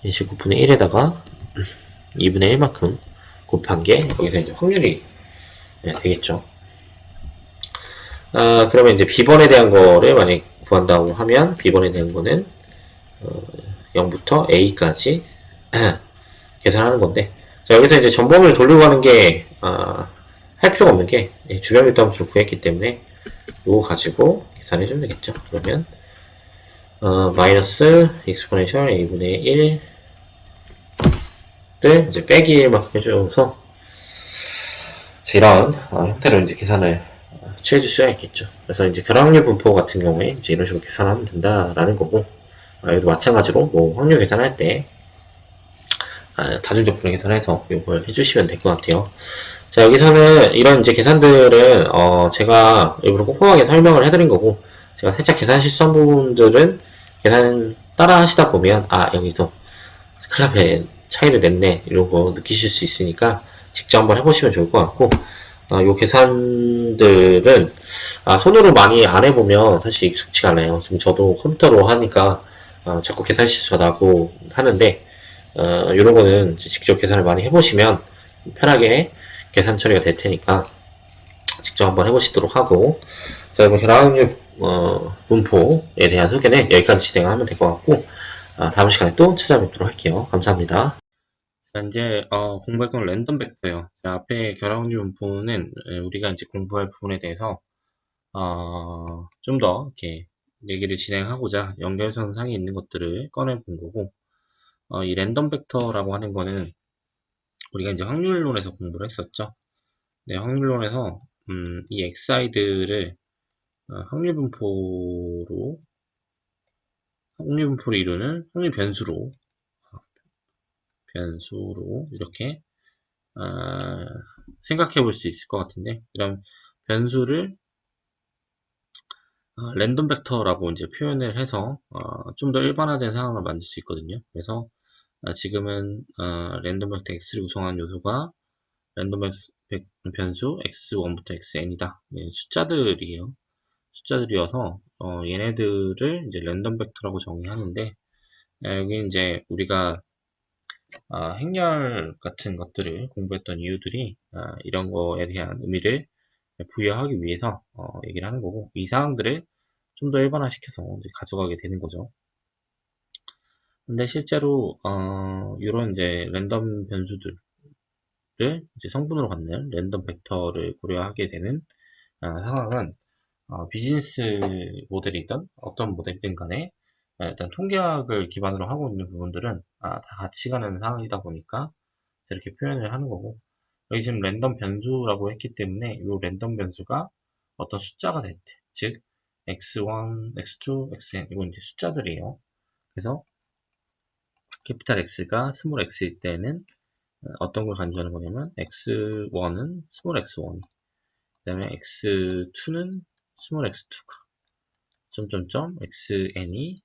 29분의 1에다가 2분의 1만큼 곱한 게 여기서 이제 확률이 되겠죠. 그러면 이제 B번에 대한 거를 만약에 구한다고 하면 B번에 대한 거는 0부터 A까지 계산하는 건데, 자, 여기서 이제 전범위를 돌리고 가는 게 할 필요가 없는 게 주변 밀도 함수를 구했기 때문에 이거 가지고 계산해 주면 되겠죠. 그러면 마이너스 익스포넨셜 a분의 1을 이제 빼기 1만큼 해줘서, 이런 형태로 이제 계산을 취해 줄 수가 있겠죠. 그래서 이제 결합률 분포 같은 경우에 이제 이런 식으로 계산하면 된다라는 거고, 여기도 마찬가지로 뭐 확률 계산할 때 다중적분을 계산해서 이걸 해주시면 될 것 같아요. 자, 여기서는 이런 이제 계산들은 제가 일부러 꼼꼼하게 설명을 해드린 거고, 제가 살짝 계산 실수한 부분들은 계산 따라 하시다 보면 여기서 스칼라의 차이를 냈네 이런 거 느끼실 수 있으니까 직접 한번 해보시면 좋을 것 같고, 요 계산들은 손으로 많이 안 해보면 사실 익숙치가 않아요. 지금 저도 컴퓨터로 하니까 자꾸 계산 실수가 나고 하는데, 이런 거는 직접 계산을 많이 해보시면 편하게 계산 처리가 될 테니까 직접 한번 해보시도록 하고, 자, 이번 결합률 분포에 대한 소개는 여기까지 진행하면 될 것 같고, 다음 시간에 또 찾아뵙도록 할게요. 감사합니다. 자, 이제 공부할 건 랜덤 벡터예요. 자, 앞에 결합률 분포는 우리가 이제 공부할 부분에 대해서 좀 더 이렇게 얘기를 진행하고자 연결선 상에 있는 것들을 꺼내 본 거고, 이 랜덤 벡터라고 하는 거는 우리가 이제 확률론에서 공부를 했었죠. 네, 확률론에서 이 xi들을 확률 분포로 이루는 확률 변수로 이렇게 생각해 볼 수 있을 것 같은데, 이런 변수를 랜덤 벡터라고 이제 표현을 해서 좀 더 일반화된 상황을 만들 수 있거든요. 그래서 지금은 랜덤 벡터 x를 구성한 요소가 랜덤 변수 x1부터 xn이다. 숫자들이에요. 숫자들이어서 얘네들을 이제 랜덤 벡터라고 정의하는데, 여기 이제 우리가 행렬 같은 것들을 공부했던 이유들이 이런 거에 대한 의미를 부여하기 위해서 얘기를 하는 거고, 이 사항들을 좀 더 일반화시켜서 이제 가져가게 되는 거죠. 근데 실제로 이런 이제 랜덤 변수들을 이제 성분으로 갖는 랜덤 벡터를 고려하게 되는 상황은 비즈니스 모델이든 어떤 모델이든 간에 일단 통계학을 기반으로 하고 있는 부분들은 다 같이 가는 상황이다 보니까 이렇게 표현을 하는 거고, 여기 지금 랜덤 변수라고 했기 때문에 이 랜덤 변수가 어떤 숫자가 될 때, 즉 x1, x2, xn 이건 이제 숫자들이에요. 그래서 캐피탈 X가 스몰 x일 때는 어떤 걸 간주하는 거냐면 x1은 스몰 x1, 그 다음에 x2는 스몰 x2가 점점점 xn이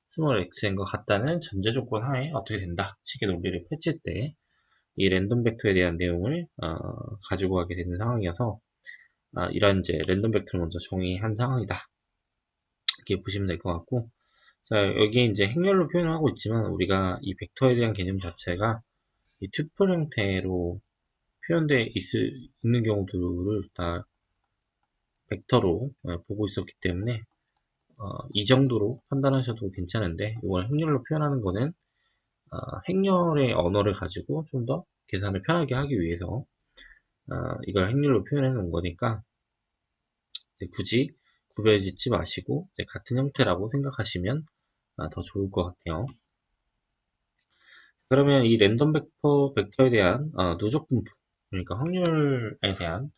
스몰 xn과 같다는 전제 조건 하에 어떻게 된다 식의 논리를 펼칠 때 이 랜덤 벡터에 대한 내용을 가지고 가게 되는 상황이어서, 이런 이제 랜덤 벡터를 먼저 정의한 상황이다 이렇게 보시면 될 것 같고, 자, 여기 이제 행렬로 표현을 하고 있지만 우리가 이 벡터에 대한 개념 자체가 이 튜플 형태로 표현되어 있는 경우들을 다 벡터로 보고 있었기 때문에 이 정도로 판단하셔도 괜찮은데, 이걸 행렬로 표현하는 거는 행렬의 언어를 가지고 좀 더 계산을 편하게 하기 위해서 이걸 행렬로 표현해 놓은 거니까 굳이 구별짓지 마시고 같은 형태라고 생각하시면 더 좋을 것 같아요. 그러면 이 랜덤 벡터에 대한 누적 분포, 그러니까 확률에 대한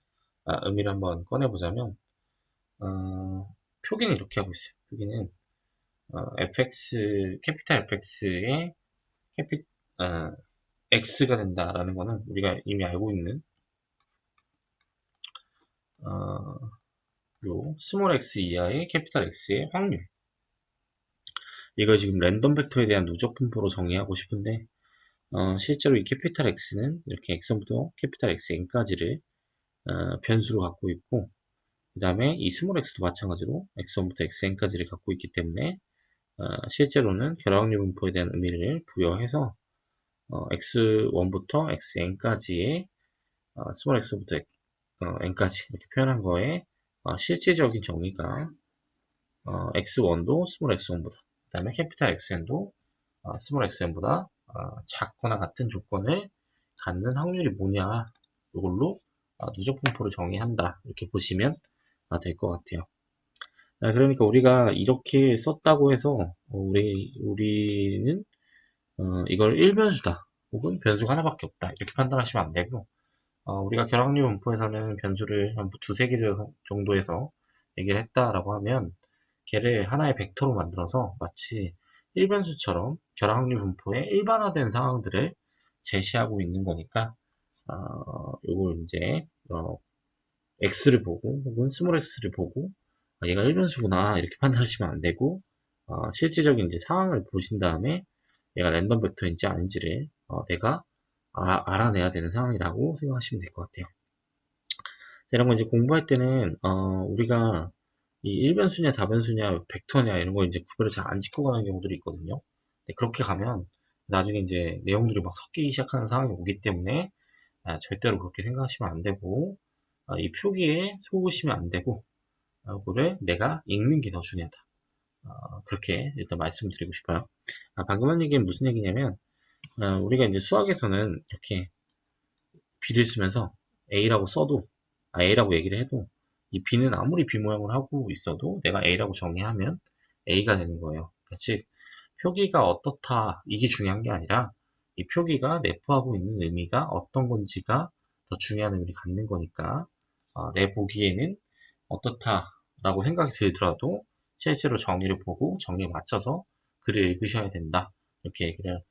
의미를 한번 꺼내보자면, 표기는 이렇게 하고 있어요. 표기는 fx, 캐피탈 fx의 x가 된다라는 거는 우리가 이미 알고 있는 요 스몰 x 이하의 캐피탈 X의 확률, 이걸 지금 랜덤 벡터에 대한 누적 분포로 정의하고 싶은데, 실제로 이 캐피탈 X는 이렇게 x1부터 캐피탈 XN까지를 변수로 갖고 있고, 그 다음에 이 스몰 x도 마찬가지로 x1부터 xn까지를 갖고 있기 때문에 실제로는 결합률 분포에 대한 의미를 부여해서 x1부터 xn까지의 스몰 x부터 n까지 이렇게 표현한 거에 실질적인 정의가 x1도 스몰 x1보다, 그 다음에 캐피탈 xn도 스몰 xn보다 작거나 같은 조건을 갖는 확률이 뭐냐, 이걸로 누적 분포를 정의한다 이렇게 보시면 될 것 같아요. 그러니까 우리가 이렇게 썼다고 해서 우리는 이걸 1변수다 혹은 변수가 하나밖에 없다 이렇게 판단하시면 안 되고, 우리가 결합률 분포에서는 변수를 한 두세 개 정도에서 얘기를 했다라고 하면 걔를 하나의 벡터로 만들어서 마치 1변수처럼 결합률 분포의 일반화된 상황들을 제시하고 있는 거니까 요걸 이제 x를 보고 혹은 스몰 x를 보고 얘가 1변수구나 이렇게 판단하시면 안 되고 실질적인 이제 상황을 보신 다음에 얘가 랜덤 벡터인지 아닌지를 내가 알아내야 되는 상황이라고 생각하시면 될 것 같아요. 이런 거 이제 공부할 때는 우리가 이 일변수냐 다변수냐 벡터냐 이런 거 이제 구별을 잘 안 짓고 가는 경우들이 있거든요. 근데 그렇게 가면 나중에 이제 내용들이 막 섞이기 시작하는 상황이 오기 때문에 절대로 그렇게 생각하시면 안 되고 이 표기에 속으시면 안 되고 이거를 내가 읽는 게 더 중요하다. 그렇게 일단 말씀드리고 싶어요. 방금 한 얘기는 무슨 얘기냐면 우리가 이제 수학에서는 이렇게 B를 쓰면서 A라고 써도 A라고 얘기를 해도 이 B는 아무리 B 모양을 하고 있어도 내가 A라고 정의하면 A가 되는 거예요. 즉 표기가 어떻다 이게 중요한 게 아니라 이 표기가 내포하고 있는 의미가 어떤 건지가 더 중요한 의미를 갖는 거니까 내 보기에는 어떻다라고 생각이 들더라도 실제로 정의를 보고 정의에 맞춰서 글을 읽으셔야 된다. 이렇게 얘기를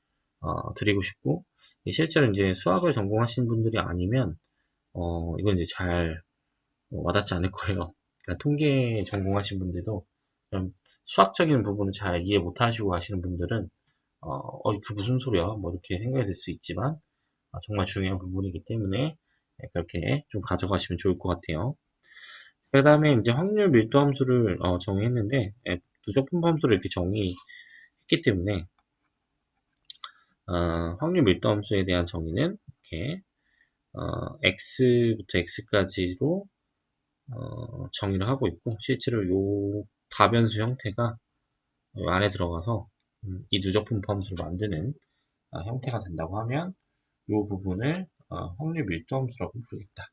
드리고 싶고 실제로 이제 수학을 전공하신 분들이 아니면 이건 이제 잘 와닿지 않을 거예요. 그러니까 통계 전공하신 분들도 좀 수학적인 부분을 잘 이해 못 하시고 하시는 분들은 그 무슨 소리야? 뭐 이렇게 생각이 들 수 있지만 정말 중요한 부분이기 때문에 그렇게 좀 가져가시면 좋을 것 같아요. 그 다음에 이제 확률 밀도 함수를 정의했는데 누적 분포 함수를 이렇게 정의했기 때문에 확률 밀도 함수에 대한 정의는 이렇게 x부터 x까지로 정의를 하고 있고 실제로 요 다변수 형태가 요 안에 들어가서 이 누적 분포 함수를 만드는 형태가 된다고 하면 이 부분을 확률 밀도 함수라고 부르겠다.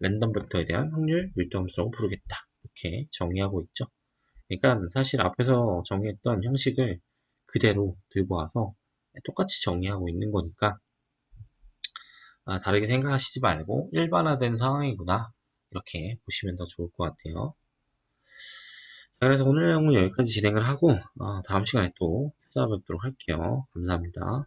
랜덤 벡터에 대한 확률 밀도 함수라고 부르겠다. 이렇게 정의하고 있죠. 그러니까 사실 앞에서 정의했던 형식을 그대로 들고 와서 똑같이 정의하고 있는 거니까 다르게 생각하시지 말고 일반화된 상황이구나 이렇게 보시면 더 좋을 것 같아요. 자, 그래서 오늘 내용은 여기까지 진행을 하고 다음 시간에 또 찾아뵙도록 할게요. 감사합니다.